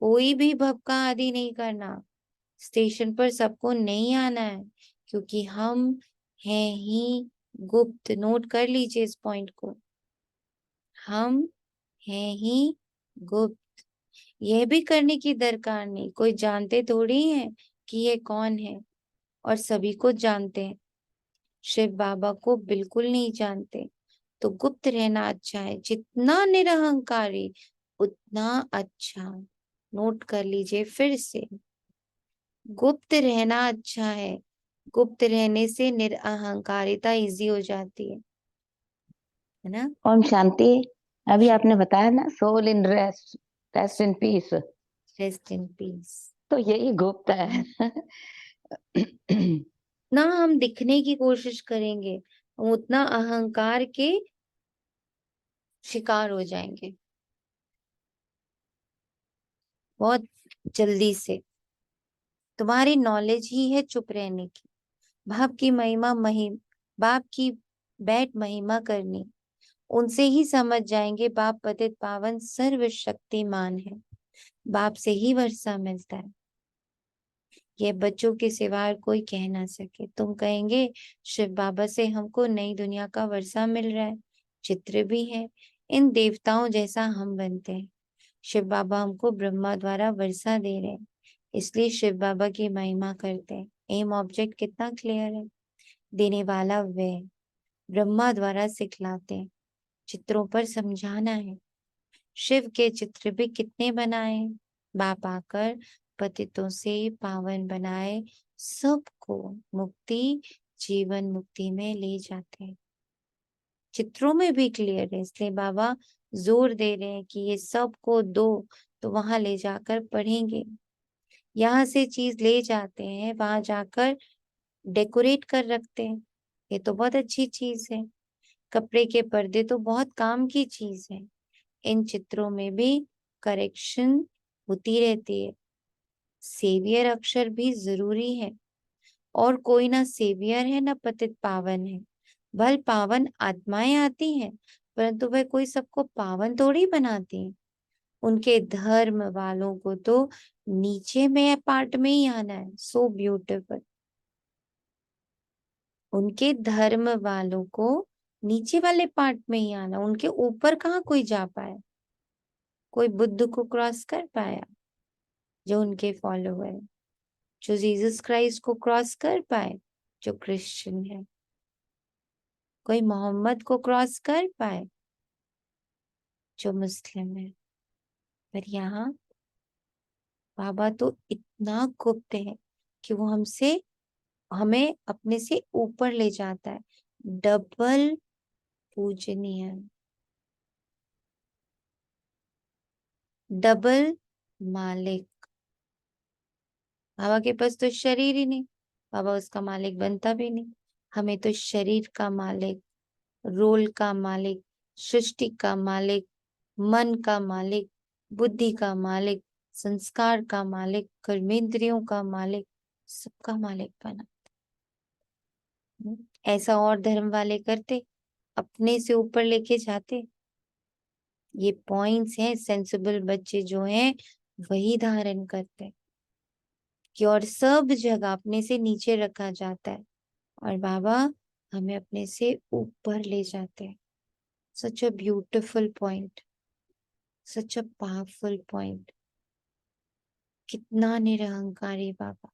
Speaker 2: कोई भी भपका आदि नहीं करना, स्टेशन पर सबको नहीं आना है, क्योंकि हम हैं ही गुप्त। नोट कर लीजिए इस पॉइंट को, हम हैं ही गुप्त। यह भी करने की दरकार नहीं, कोई जानते थोड़ी है कि ये कौन है, और सभी को जानते हैं, शिव बाबा को बिल्कुल नहीं जानते। तो गुप्त रहना अच्छा है, जितना निरहंकारी उतना अच्छा। नोट कर लीजिए फिर से, गुप्त रहना अच्छा है, गुप्त रहने से निरअहंकारिता इजी हो जाती है ना।
Speaker 5: ओम शांति। अभी आपने बताया ना soul in rest, rest in peace,
Speaker 2: rest in peace.
Speaker 5: तो यही गुप्त है।
Speaker 2: ना हम दिखने की कोशिश करेंगे, हम उतना अहंकार के शिकार हो जाएंगे बहुत जल्दी से। तुम्हारी नॉलेज ही है चुप रहने की, बाप की बाप की बैठ महिमा करनी। उनसे ही समझ जाएंगे बाप पतित पावन सर्वशक्तिमान है, बाप से ही वर्षा मिलता है। ये बच्चों के सिवा और कोई कह ना सके। तुम कहेंगे शिव बाबा से हमको नई दुनिया का वर्षा मिल रहा है, चित्र भी है, इन देवताओं जैसा हम बनते हैं। शिव बाबा हमको ब्रह्मा द्वारा वर्षा दे रहे हैं, इसलिए शिव बाबा की महिमा करते हैं। एम ऑब्जेक्ट कितना क्लियर है, देने वाला वह, ब्रह्मा द्वारा सिखलाते हैं, चित्रों पर समझाना है। शिव के चित्र भी कितने बनाए, बाप आकर पतितों से पावन बनाए, सबको मुक्ति जीवन मुक्ति में ले जाते हैं। चित्रों में भी क्लियर है, इसलिए बाबा जोर दे रहे हैं कि ये सबको दो, तो वहां ले जाकर पढ़ेंगे। यहाँ से चीज ले जाते हैं, वहां जाकर डेकोरेट कर रखते हैं, ये तो बहुत अच्छी चीज है। कपड़े के पर्दे तो बहुत काम की चीज है, इन चित्रों में भी करेक्शन होती रहती है। सेवियर अक्षर भी जरूरी है, और कोई ना सेवियर है ना पतित पावन है। भल पावन आत्माएं आती हैं, परंतु वह कोई सबको पावन थोड़ी बनाती हैं। उनके धर्म वालों को तो नीचे में पार्ट में ही आना है। So beautiful. उनके धर्म वालों को नीचे वाले पार्ट में ही आना, उनके ऊपर कहाँ कोई जा पाया, कोई बुद्ध को क्रॉस कर पाया जो उनके फॉलोअर, जो जीसस क्राइस्ट को क्रॉस कर पाए जो क्रिश्चियन है, कोई मोहम्मद को क्रॉस कर पाए, जो मुस्लिम है। पर यहाँ बाबा तो इतना गुप्त है कि वो हमें अपने से ऊपर ले जाता है। डबल पूजनीय, डबल मालिक। बाबा के पास तो शरीर ही नहीं, बाबा उसका मालिक बनता भी नहीं। हमें तो शरीर का मालिक, रोल का मालिक, सृष्टि का मालिक, मन का मालिक, बुद्धि का मालिक, संस्कार का मालिक, कर्मेंद्रियों का मालिक, सबका मालिक बना। ऐसा और धर्म वाले करते, अपने से ऊपर लेके जाते। ये पॉइंट्स हैं, सेंसिबल बच्चे जो हैं वही धारण करते हैं कि और सब जगह अपने से नीचे रखा जाता है और बाबा हमें अपने से ऊपर ले जाते हैं। Such a beautiful point, such a powerful point. कितना निरहंकारी बाबा,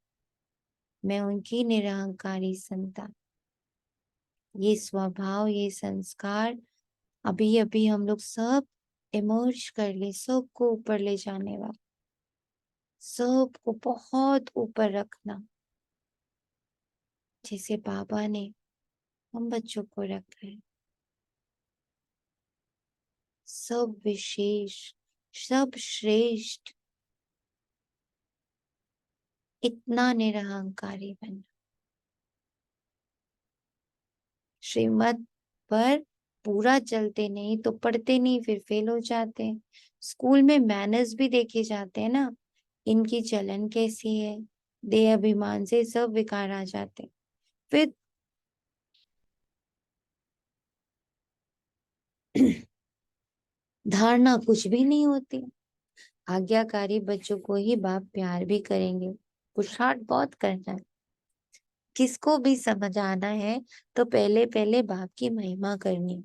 Speaker 2: मैं उनकी निरहंकारी संतान। ये स्वभाव, ये संस्कार अभी अभी हम लोग सब इमर्ज कर ले, सबको ऊपर ले जाने वाला, सबको बहुत ऊपर रखना, जैसे बाबा ने हम बच्चों को रखा है। सब विशेष, सब श्रेष्ठ, इतना निरहंकारी बनना। श्रीमत पर पूरा चलते नहीं तो पढ़ते नहीं, फिर फेल हो जाते हैं। स्कूल में मैनर्स भी देखे जाते हैं ना, इनकी चलन कैसी है, देह अभिमान से सब विकार आ जाते हैं। फिर धारणा कुछ भी नहीं होती। आज्ञाकारी बच्चों को ही बाप प्यार भी करेंगे, पुरुषार्थ बहुत करना है। किसको भी समझ आना है तो पहले पहले बाप की महिमा करनी।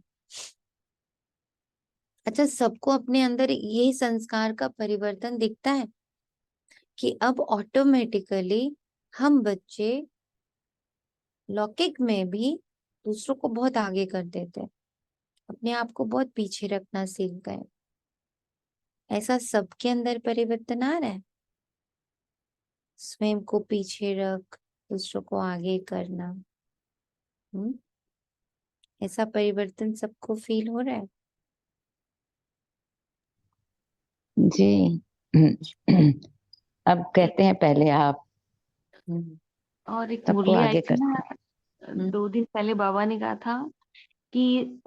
Speaker 2: अच्छा, सबको अपने अंदर ये संस्कार का परिवर्तन दिखता है कि अब ऑटोमेटिकली हम बच्चे लौकिक में भी दूसरों को बहुत आगे कर देते हैं, अपने आप को बहुत पीछे रखना सीख गए। ऐसा सबके अंदर परिवर्तन आ रहा है। स्वयं को पीछे रख, दूसरों को आगे करना। ऐसा परिवर्तन सबको फील हो रहा है।
Speaker 5: जी। अब कहते हैं पहले आप,
Speaker 6: और एक
Speaker 5: सबको
Speaker 6: मुरली आई
Speaker 5: आगे
Speaker 6: थी ना,
Speaker 5: करते हैं।
Speaker 6: 2 दिन पहले बाबा ने कहा था कि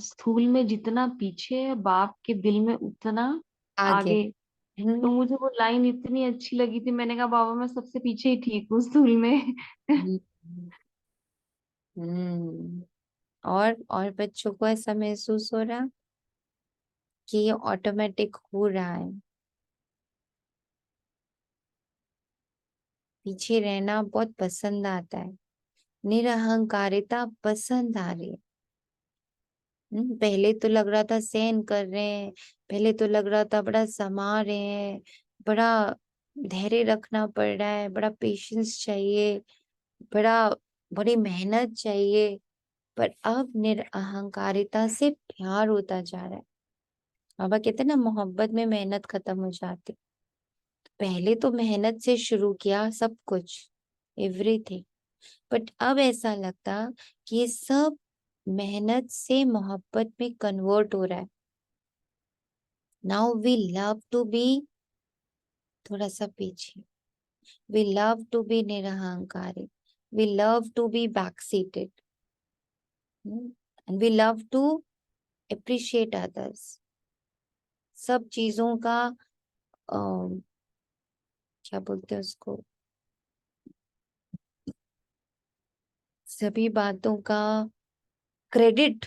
Speaker 6: स्थूल में जितना पीछे है बाप के दिल में उतना
Speaker 2: आगे।
Speaker 6: आगे। तो मुझे वो लाइन इतनी अच्छी लगी थी, मैंने कहा बाबा मैं सबसे पीछे ही ठीक हूँ स्थूल में।
Speaker 2: हम्म, हम्म। और बच्चों को ऐसा महसूस हो रहा कि ये ऑटोमेटिक हो रहा है। पीछे रहना बहुत पसंद आता है, निरहंकारिता पसंद आ रही है। पहले तो लग रहा था सहन कर रहे हैं, पहले तो लग रहा था बड़ा समा रहे हैं, बड़ा धैर्य रखना पड़ रहा है, बड़ा पेशेंस चाहिए, बड़ी मेहनत चाहिए। पर अब निरअहंकारिता से प्यार होता जा रहा है। बाबा कहते हैं ना, मोहब्बत में मेहनत खत्म हो जाती। पहले तो मेहनत से शुरू किया सब कुछ, एवरीथिंग, बट अब ऐसा लगता कि ये सब मेहनत से मोहब्बत में कन्वर्ट हो रहा है। Now we love to be, थोड़ा सा पीछे, वी लव टू बी निरहंकारी, we love to be back seated, and we love to appreciate others. सब चीजों का क्या बोलते हैं उसको, सभी बातों का क्रेडिट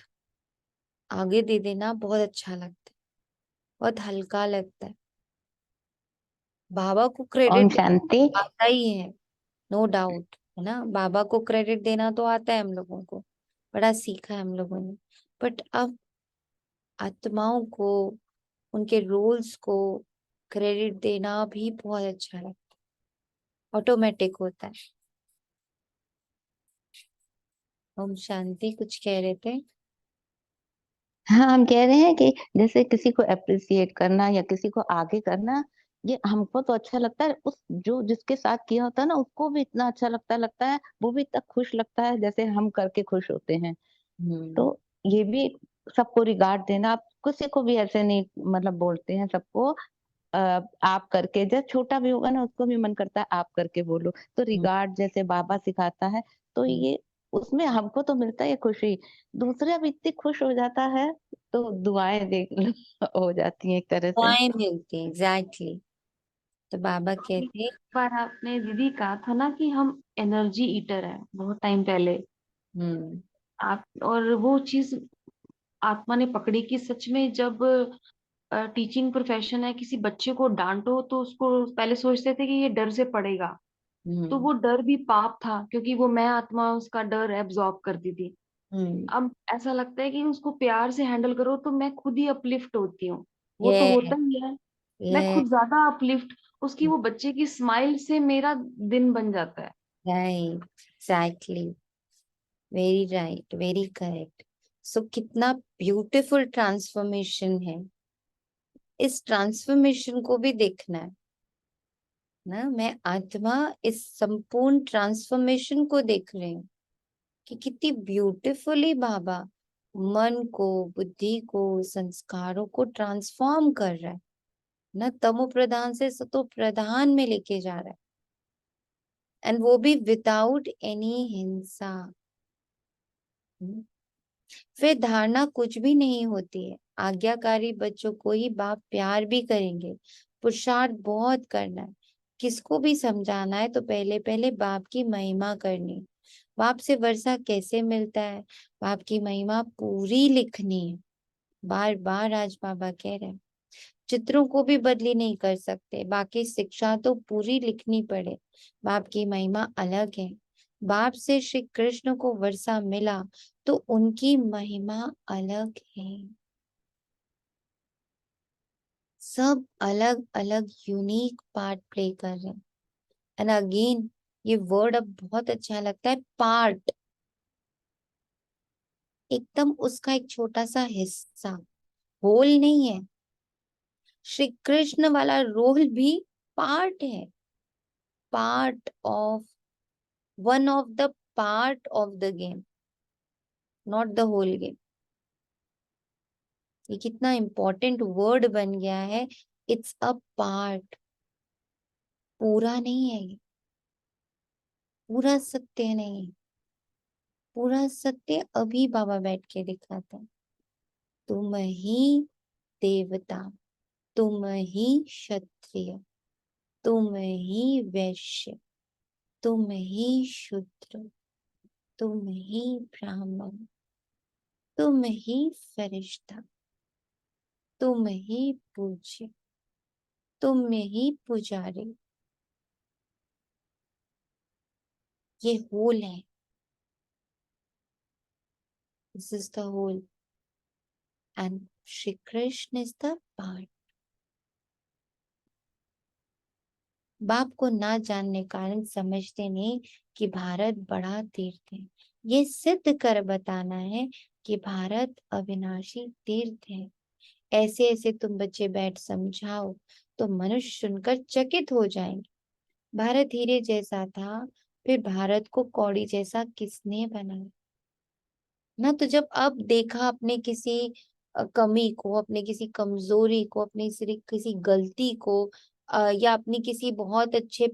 Speaker 2: आगे दे देना बहुत अच्छा लगता है, बहुत हल्का लगता है। बाबा को
Speaker 5: ओम
Speaker 2: क्रेडिट
Speaker 5: शांति।
Speaker 2: आता ही है, नो डाउट, है ना। बाबा को क्रेडिट देना तो आता है हम लोगों को, बड़ा सीखा है हम लोगों ने। बट अब आत्माओं को, उनके रोल्स को क्रेडिट देना भी बहुत अच्छा लगता है, ऑटोमेटिक होता है। ओम शांति, कुछ कह रहे थे?
Speaker 5: हाँ, हम कह रहे हैं कि जैसे किसी को एप्रिशिएट करना या किसी को आगे करना, ये हमको तो अच्छा लगता है, उस जो जिसके साथ किया होता है ना, उसको भी इतना अच्छा लगता है, वो भी इतना खुश लगता है जैसे हम करके खुश होते हैं।
Speaker 2: हम्म।
Speaker 5: तो ये भी सबको रिगार्ड देना, आप किसी को भी ऐसे नहीं मतलब बोलते हैं सबको आप करके, जब छोटा भी होगा ना उसको भी मन करता है आप करके बोलो। तो
Speaker 2: हम्म।
Speaker 5: रिगार्ड जैसे बाबा सिखाता है, तो
Speaker 2: हम्म।
Speaker 5: ये उसमें हमको तो मिलता है ये खुशी, दूसरा भी इतनी खुश हो जाता है, तो दुआएँ देख लो हो जाती हैं एक तरह से।
Speaker 2: दुआएं मिलती हैं, एग्जैक्टली। तो बाबा
Speaker 6: एक
Speaker 2: कहते।
Speaker 6: बार आपने दीदी कहा था ना कि हम एनर्जी ईटर है, बहुत टाइम पहले।
Speaker 2: हम्म।
Speaker 6: आप और वो चीज आत्मा ने पकड़ी कि सच में जब टीचिंग प्रोफेशन है, किसी बच्चे को डांटो तो उसको पहले सोचते थे कि ये डर से पढ़ेगा, तो
Speaker 2: हम्म।
Speaker 6: वो डर भी पाप था, क्योंकि वो मैं आत्मा उसका डर एब्जॉर्ब करती थी।
Speaker 2: हम्म।
Speaker 6: अब ऐसा लगता है कि उसको प्यार से हैंडल करो तो मैं खुद ही अपलिफ्ट होती हूँ। वो तो
Speaker 2: ये
Speaker 6: होता ही है, मैं
Speaker 2: ये
Speaker 6: खुद ज्यादा अपलिफ्ट, उसकी वो बच्चे की स्माइल से मेरा दिन बन जाता है।
Speaker 2: Right, exactly, very right, very correct. So कितना ब्यूटीफुल ट्रांसफॉर्मेशन है, इस ट्रांसफॉर्मेशन को भी देखना है ना। मैं आत्मा इस संपूर्ण ट्रांसफॉर्मेशन को देख रही हूँ कि कितनी ब्यूटीफुली बाबा मन को, बुद्धि को, संस्कारों को ट्रांसफॉर्म कर रहा है ना, तमो प्रधान से सतो प्रधान में लेके जा रहा है, एंड वो भी विदाउट एनी हिंसा। हम्म। फिर धारणा कुछ भी नहीं होती है, आज्ञाकारी बच्चों को ही बाप प्यार भी करेंगे। पुरुषार्थ बहुत करना है, किसको भी समझाना है तो पहले पहले बाप की महिमा करनी। बाप से वर्षा कैसे मिलता है? बाप की महिमा पूरी लिखनी है। बार बार आज बाबा कह रहे हैं, चित्रों को भी बदली नहीं कर सकते, बाकी शिक्षा तो पूरी लिखनी पड़े। बाप की महिमा अलग है। बाप से श्री कृष्ण को वर्षा मिला तो उनकी महिमा अलग है। सब अलग अलग यूनिक पार्ट प्ले कर रहे हैं। एंड अगेन ये वर्ड अब बहुत अच्छा लगता है, पार्ट, एकदम उसका एक छोटा सा हिस्सा, होल नहीं है। श्री कृष्ण वाला रोल भी पार्ट है, part of, one of the part of the game, not the whole game. ये कितना इंपॉर्टेंट वर्ड बन गया है, इट्स अ पार्ट, पूरा नहीं है ये, पूरा सत्य नहीं। पूरा सत्य अभी बाबा बैठ के दिखाता है। तुम ही देवता, तुम ही क्षत्रिय, तुम ही वैश्य, तुम ही शूद्र, तुम ही ब्राह्मण, तुम ही फरिश्ता, तुम ही पूज्य, तुम ही पुजारी। ये होल है, this is the whole, and Shri Krishna is the part. बाप को ना जानने कारण समझते नहीं कि भारत बड़ा तीर्थ है। ये सिद्ध कर बताना है कि भारत अविनाशी तीर्थ है। ऐसे ऐसे तुम बच्चे बैठ समझाओ तो मनुष्य सुनकर चकित हो जाएंगे। भारत हीरे जैसा था, फिर भारत को कौड़ी जैसा किसने बनाया ना। तो जब अब देखा अपने किसी कमी को, अपने किसी कमजोरी को, अपनी किसी गलती को, या अपनी किसी बहुत अच्छे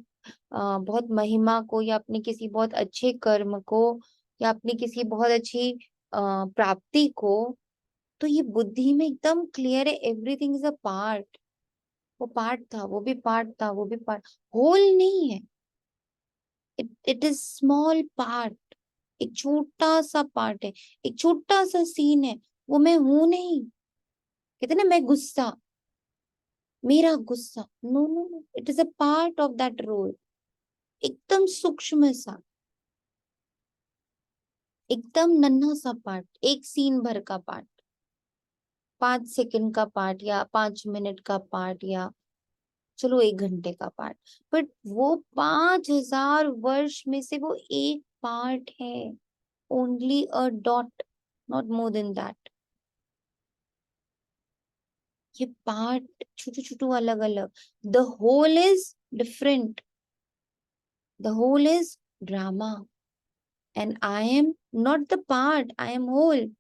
Speaker 2: बहुत महिमा को, या अपने किसी बहुत अच्छे कर्म को, या अपनी किसी बहुत अच्छी प्राप्ति को, तो ये बुद्धि में एकदम क्लियर है, एवरीथिंग इज अ पार्ट। वो पार्ट था, वो भी पार्ट था, वो भी पार्ट, होल नहीं है। इट इज स्मॉल पार्ट, एक छोटा सा पार्ट है, एक छोटा सा सीन है। वो मैं हूं नहीं। कहते ना मैं गुस्सा, मेरा गुस्सा, no no no, it is a part of that role. एकदम सूक्ष्म सा, एकदम नन्हा सा पार्ट, एक सीन भर का पार्ट, 5 सेकंड का पार्ट, या 5 मिनट का पार्ट, या चलो 1 घंटे का पार्ट। बट वो 5000 वर्ष में से वो एक पार्ट है, only a dot, not more than that. ये पार्ट छोटू छोटू अलग अलग, the whole is different, the whole is drama, and I am not the part, I am whole.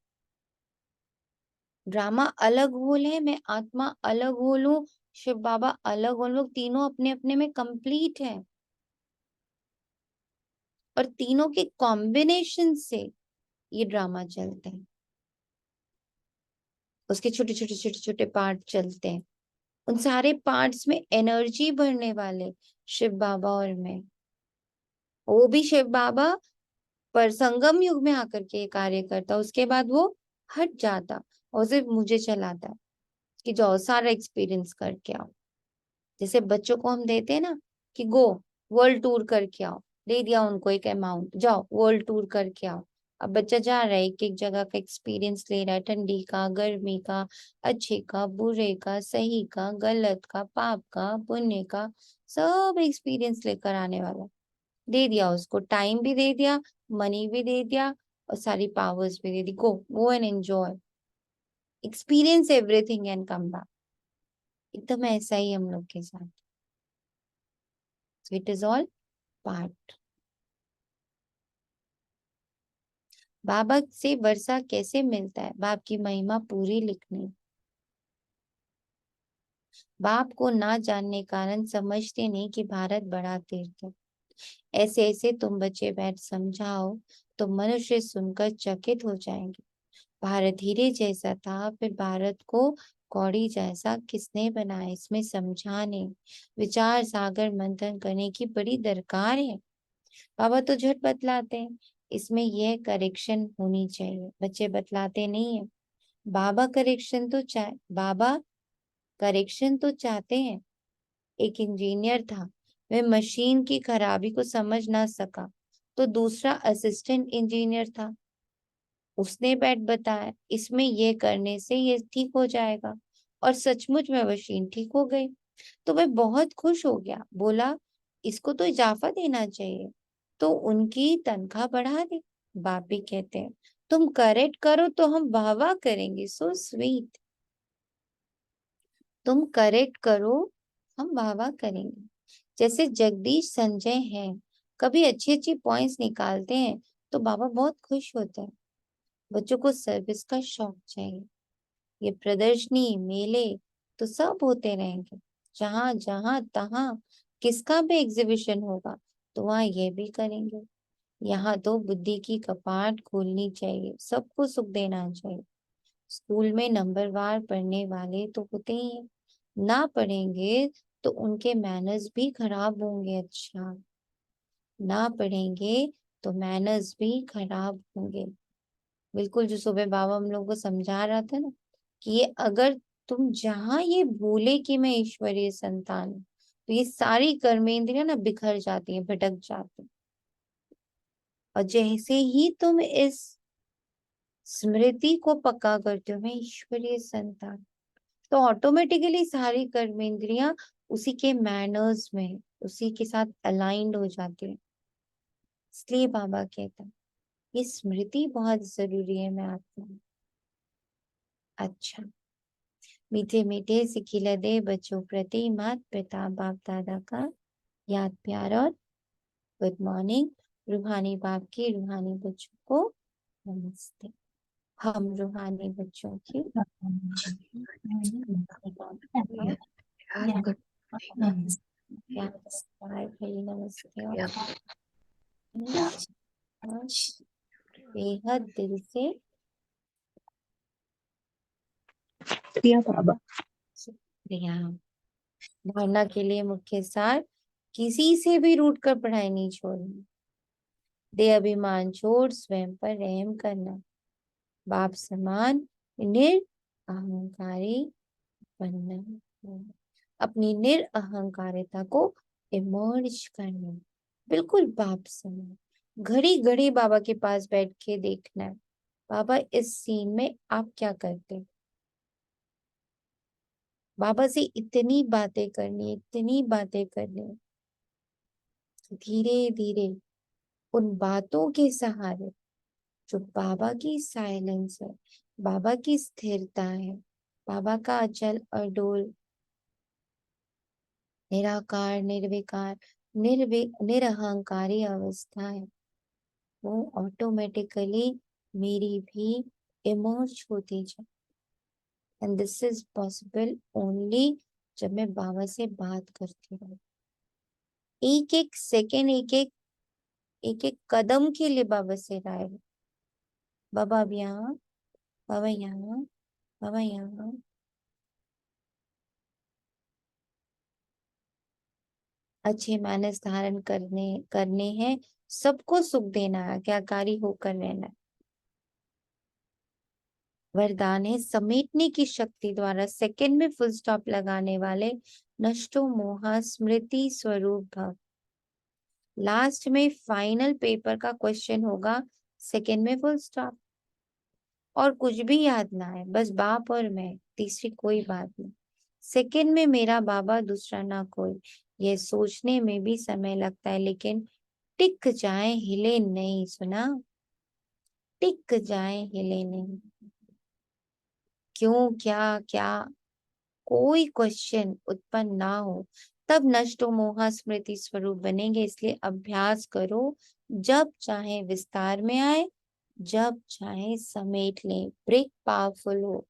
Speaker 2: Drama अलग होल है, मैं आत्मा अलग होल हूँ, शिव बाबा अलग होल, लोग तीनों अपने अपने में कंप्लीट है, और तीनों के कॉम्बिनेशन से ये ड्रामा चलते हैं, उसके छोटे छोटे छोटे छोटे पार्ट चलते हैं, उन सारे पार्ट्स में एनर्जी भरने वाले शिव बाबा और मैं। वो भी शिव बाबा पर संगम युग में आकर के ये कार्य करता, उसके बाद वो हट जाता और सिर्फ मुझे चलाता है कि जाओ सारा एक्सपीरियंस करके आओ। जैसे बच्चों को हम देते हैं ना कि गो वर्ल्ड टूर करके आओ, दे दिया उनको एक अमाउंट, जाओ वर्ल्ड टूर करके आओ। अब बच्चा जा रहा है, एक एक जगह का एक्सपीरियंस ले रहा है, ठंडी का, गर्मी का, अच्छे का, बुरे का, सही का, गलत का, पाप का, पुण्य का, सब एक्सपीरियंस लेकर आने वाला। दे दिया उसको, टाइम भी दे दिया, मनी भी दे दिया, और सारी पावर्स भी दे दी, go and enjoy, experience everything and come back. एकदम ऐसा ही हम लोग के साथ, so it is all part. बाबा से वर्षा कैसे मिलता है? बाप की महिमा पूरी लिखनी। बाप को ना जानने कारण समझते नहीं कि भारत बड़ा तीर्थ है। ऐसे ऐसे तुम बच्चे बैठ समझाओ तो मनुष्य सुनकर चकित हो जाएंगे। भारत हीरे जैसा था, फिर भारत को कौड़ी जैसा किसने बनाया? इसमें समझाने, विचार सागर मंथन करने की बड़ी दरकार है। बाबा तो झट बतलाते हैं, इसमें यह करेक्शन होनी चाहिए, बच्चे बतलाते नहीं है। बाबा करेक्शन तो चाहते हैं। एक इंजीनियर था, वह मशीन की खराबी को समझ ना सका, तो दूसरा असिस्टेंट इंजीनियर था, उसने बैठ बताया इसमें ये करने से ये ठीक हो जाएगा, और सचमुच में मशीन ठीक हो गई। तो वह बहुत खुश हो गया, बोला इसको तो इजाफा देना चाहिए, तो उनकी तनख्वाह बढ़ा दी। बाप भी कहते हैं तुम करेक्ट करो तो हम वाह वाह करेंगे, सो स्वीट। तुम करेक्ट करो, हम वाह वाह करेंगे। जैसे जगदीश संजय हैं, कभी अच्छी अच्छी पॉइंट्स निकालते हैं तो बाबा बहुत खुश होते हैं। बच्चों को सर्विस का शौक चाहिए। ये प्रदर्शनी मेले तो सब होते रहेंगे, जहां जहां तहां किसका भी एग्जीबिशन होगा तो वहां ये भी करेंगे। यहाँ तो बुद्धि की कपाट खोलनी चाहिए, सबको सुख देना चाहिए। स्कूल में नंबरवार पढ़ने वाले तो होते ही हैं, ना पढ़ेंगे तो उनके मैनर्स भी खराब होंगे। अच्छा, ना पढ़ेंगे तो मैनर्स भी खराब होंगे। बिल्कुल जो सुबह बाबा हम लोग को समझा रहा था ना कि ये अगर तुम जहां ये भूले कि मैं ईश्वरीय संतान हूं, तो ये सारी कर्मेंद्रियां ना बिखर जाती हैं, भटक जाती हैं। और जैसे ही तुम इस स्मृति को पक्का करते हो मैं ईश्वरीय संतान, तो ऑटोमेटिकली सारी कर्मेंद्रियां उसी के मैनर्स में, उसी के साथ अलाइंड हो जाती है। इसलिए बाबा कहता है ये स्मृति बहुत जरूरी है। मैं आपको अच्छा, मीठे मीठे सिखिला दे बच्चों प्रति मात पिता बाप दादा का याद प्यार और गुड मॉर्निंग। रूहानी बाप की रूहानी बच्चों को नमस्ते। हम रूहानी बच्चों की नमस्कार भाई, नमस्ते और बेहद दिल से
Speaker 4: बाबा।
Speaker 2: शुक्रिया। धारणा के लिए मुख्य सार, किसी से भी रूठ कर पढ़ाई नहीं छोड़नी, दे अभिमान छोड़ स्वयं पर रहम करना, बाप समान निरअहंकारी बनना, अपनी निरअहंकारिता को इमर्ज करना, बिल्कुल बाप समान। घड़ी घड़ी बाबा के पास बैठ के देखना है, बाबा इस सीन में आप क्या करते। बाबा से इतनी बातें करनी, इतनी बातें करनी, धीरे धीरे उन बातों के सहारे जो बाबा की साइलेंस है, बाबा की स्थिरता है, बाबा का अचल अडोल निराकार निर्विकार निरहंकारी अवस्था है, वो ऑटोमेटिकली मेरी भी इमर्ज होती जाए। And this is possible only जब मैं बाबा से बात करती रहूं। एक एक सेकेंड, एक एक कदम के लिए बाबा से राय लो। बाबा अब यहाँ, बाबा यहाँ, बाबा यहाँ। अच्छे मानस धारण करने हैं, सबको सुख देना, आज्ञाकारी होकर रहना। वरदान है समेटने की शक्ति द्वारा सेकंड में फुल स्टॉप लगाने वाले नष्टो मोहा स्मृति स्वरूप भव। लास्ट में फाइनल पेपर का क्वेश्चन होगा, सेकंड में फुल स्टॉप, और कुछ भी याद ना है, बस बाप और मैं, तीसरी कोई बात नहीं। सेकंड में मेरा बाबा, दूसरा ना कोई। ये सोचने में भी समय लगता है, लेकिन टिक जाए हिले नहीं। सुना, टिक जाए हिले नहीं। क्यों, क्या क्या कोई क्वेश्चन उत्पन्न ना हो, तब नष्टो मोहा स्मृति स्वरूप बनेंगे। इसलिए अभ्यास करो, जब चाहे विस्तार में आए, जब चाहे समेट लें। ब्रेक पावरफुल हो।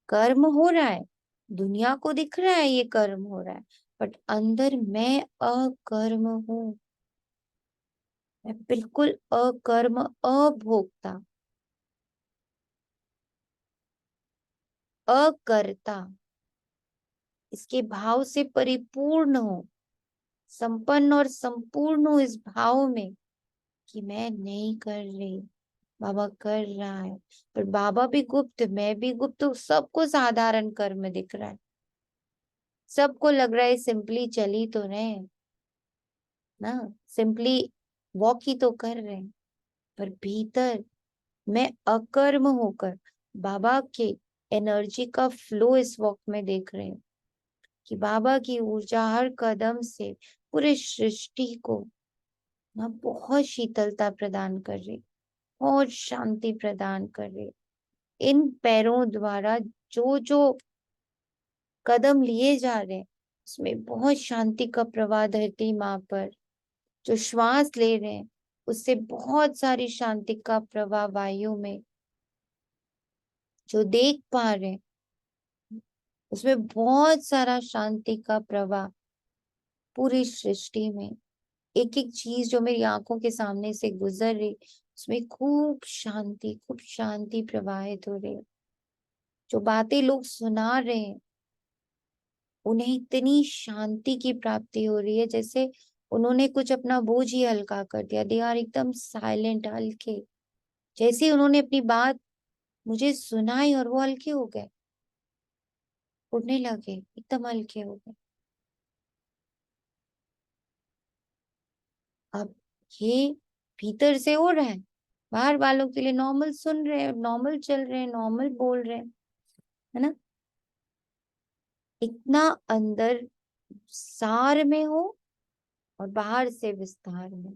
Speaker 2: कर्म हो रहा है, दुनिया को दिख रहा है ये कर्म हो रहा है, बट अंदर मैं अकर्म हूं। मैं बिल्कुल अकर्म, अभोक्ता, अकर्ता, इसके भाव से परिपूर्ण हो, संपन्न और संपूर्ण हो इस भाव में कि मैं नहीं कर रही, बाबा कर रहा है। पर बाबा भी गुप्त, मैं भी गुप्त, तो सबको साधारण कर्म दिख रहा है, सबको लग रहा है सिंपली चली तो रहे ना, सिंपली वॉक ही तो कर रहे हैं, पर भीतर मैं अकर्म होकर बाबा के एनर्जी का फ्लो इस वक्त में देख रहे हैं कि बाबा की ऊर्जा हर कदम से पूरे सृष्टि को ना बहुत शीतलता प्रदान कर रही, बहुत शांति प्रदान कर रही। इन पैरों द्वारा जो जो कदम लिए जा रहे हैं, उसमें बहुत शांति का प्रवाह धरती माँ पर, जो श्वास ले रहे हैं उससे बहुत सारी शांति का प्रवाह वायु में, जो देख पा रहे हैं उसमें बहुत सारा शांति का प्रवाह पूरी सृष्टि में। एक एक चीज जो मेरी आंखों के सामने से गुजर रही, उसमें खूब शांति प्रवाहित हो रही है। जो बातें लोग सुना रहे हैं, उन्हें इतनी शांति की प्राप्ति हो रही है, जैसे उन्होंने कुछ अपना बोझ ही हल्का कर दिया। दे आर एकदम साइलेंट, हल्के, जैसे ही उन्होंने अपनी बात मुझे सुनाई और वो हल्के हो गए, उड़ने लगे, एकदम हल्के हो गए। अब ये भीतर से हो रहा है, बाहर वालों के लिए नॉर्मल सुन रहे हैं, नॉर्मल चल रहे हैं, नॉर्मल बोल रहे हैं, है ना। इतना अंदर सार में हो और बाहर से विस्तार में।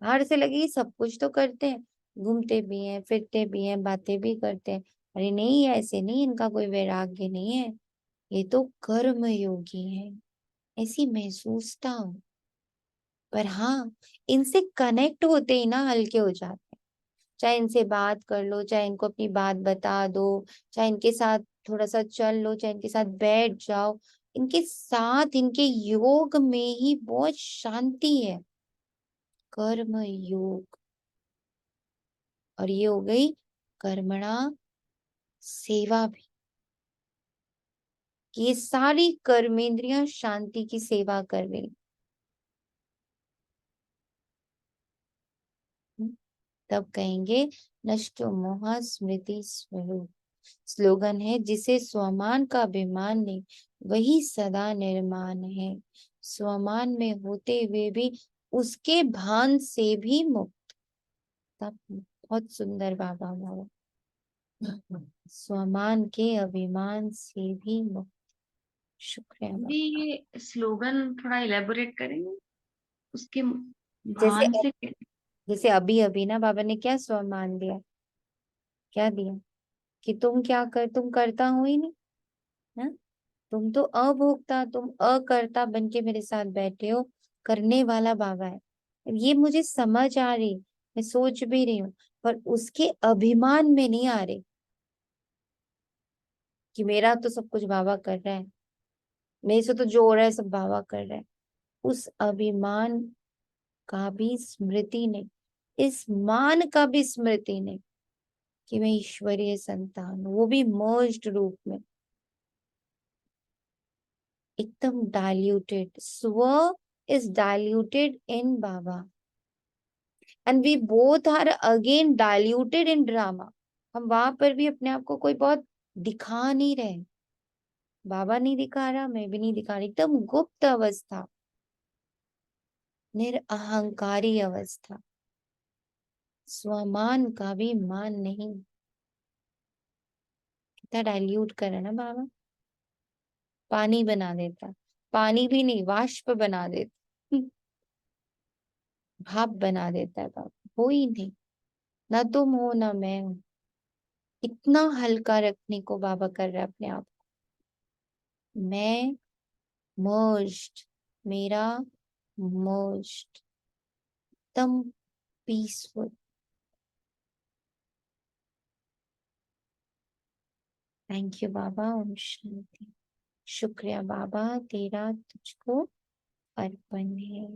Speaker 2: बाहर से लगे सब कुछ तो करते हैं, घूमते भी हैं, फिरते भी हैं, बातें भी करते हैं, अरे नहीं ऐसे नहीं, इनका कोई वैराग्य नहीं है, ये तो कर्म योगी है, ऐसी महसूसता हो। पर हाँ, इनसे कनेक्ट होते ही ना हल्के हो जाते हैं। चाहे इनसे बात कर लो, चाहे इनको अपनी बात बता दो, चाहे इनके साथ थोड़ा सा चल लो, चाहे इनके साथ बैठ जाओ, इनके साथ इनके योग में ही बहुत शांति है। कर्म योग, और ये हो गई कर्मणा सेवा भी, कि ये सारी कर्मेंद्रियां शांति की सेवा कर रही। तब कहेंगे नष्टो मोहा स्मृति स्वरूप। स्लोगन है, जिसे स्वमान का अभिमान नहीं, वही सदा निर्माण है। स्वमान में होते हुए भी उसके भान से भी मुक्त। तब बहुत सुंदर बाबा बोला, स्वमान के अभिमान से भी मुक्त। शुक्रिया
Speaker 6: जी,
Speaker 2: बाबा।
Speaker 6: ये स्लोगन थोड़ा इलेबोरेट करेंगे उसके
Speaker 2: जैसे
Speaker 6: भान से।
Speaker 2: जैसे अभी अभी ना बाबा ने क्या स्वमान दिया, क्या दिया, कि तुम करता हो ही नहीं ना, तुम तो अभोक्ता, तुम अकर्ता बन के मेरे साथ बैठे हो। करने वाला बाबा है, ये मुझे समझ आ रही, मैं सोच भी रही हूँ, पर उसके अभिमान में नहीं आ रही कि मेरा तो सब कुछ बाबा कर रहा है, मेरे से तो जो हो रहा है सब बाबा कर रहा है। उस अभिमान का भी स्मृति नहीं, इस मान का भी स्मृति नहीं कि मैं ईश्वरीय संतान हूं, वो भी मर्ज्ड रूप में, एकदम डाइल्यूटेड। स्व is diluted in Baba and we both are again diluted in drama. हम वहां पर भी अपने आप को कोई बहुत दिखा नहीं रहे, बाबा नहीं दिखा रहा, मैं भी नहीं दिखा रही, एकदम गुप्त अवस्था, निरअहंकारी अवस्था, स्वमान का भी मान नहीं। कितना डाइल्यूट करे ना बाबा, पानी बना देता, पानी भी नहीं वाष्प बना देता, भाप बना देता है बाबा, हो ही नहीं, ना तुम हो ना मैं हूं। इतना हल्का रखने को बाबा कर रहा है अपने आप को। मैं मर्ज्ड, मेरा मर्ज्ड, एकदम पीसफुल। थैंक यू बाबा, ओम शांति। शुक्रिया बाबा, तेरा तुझको अर्पण है।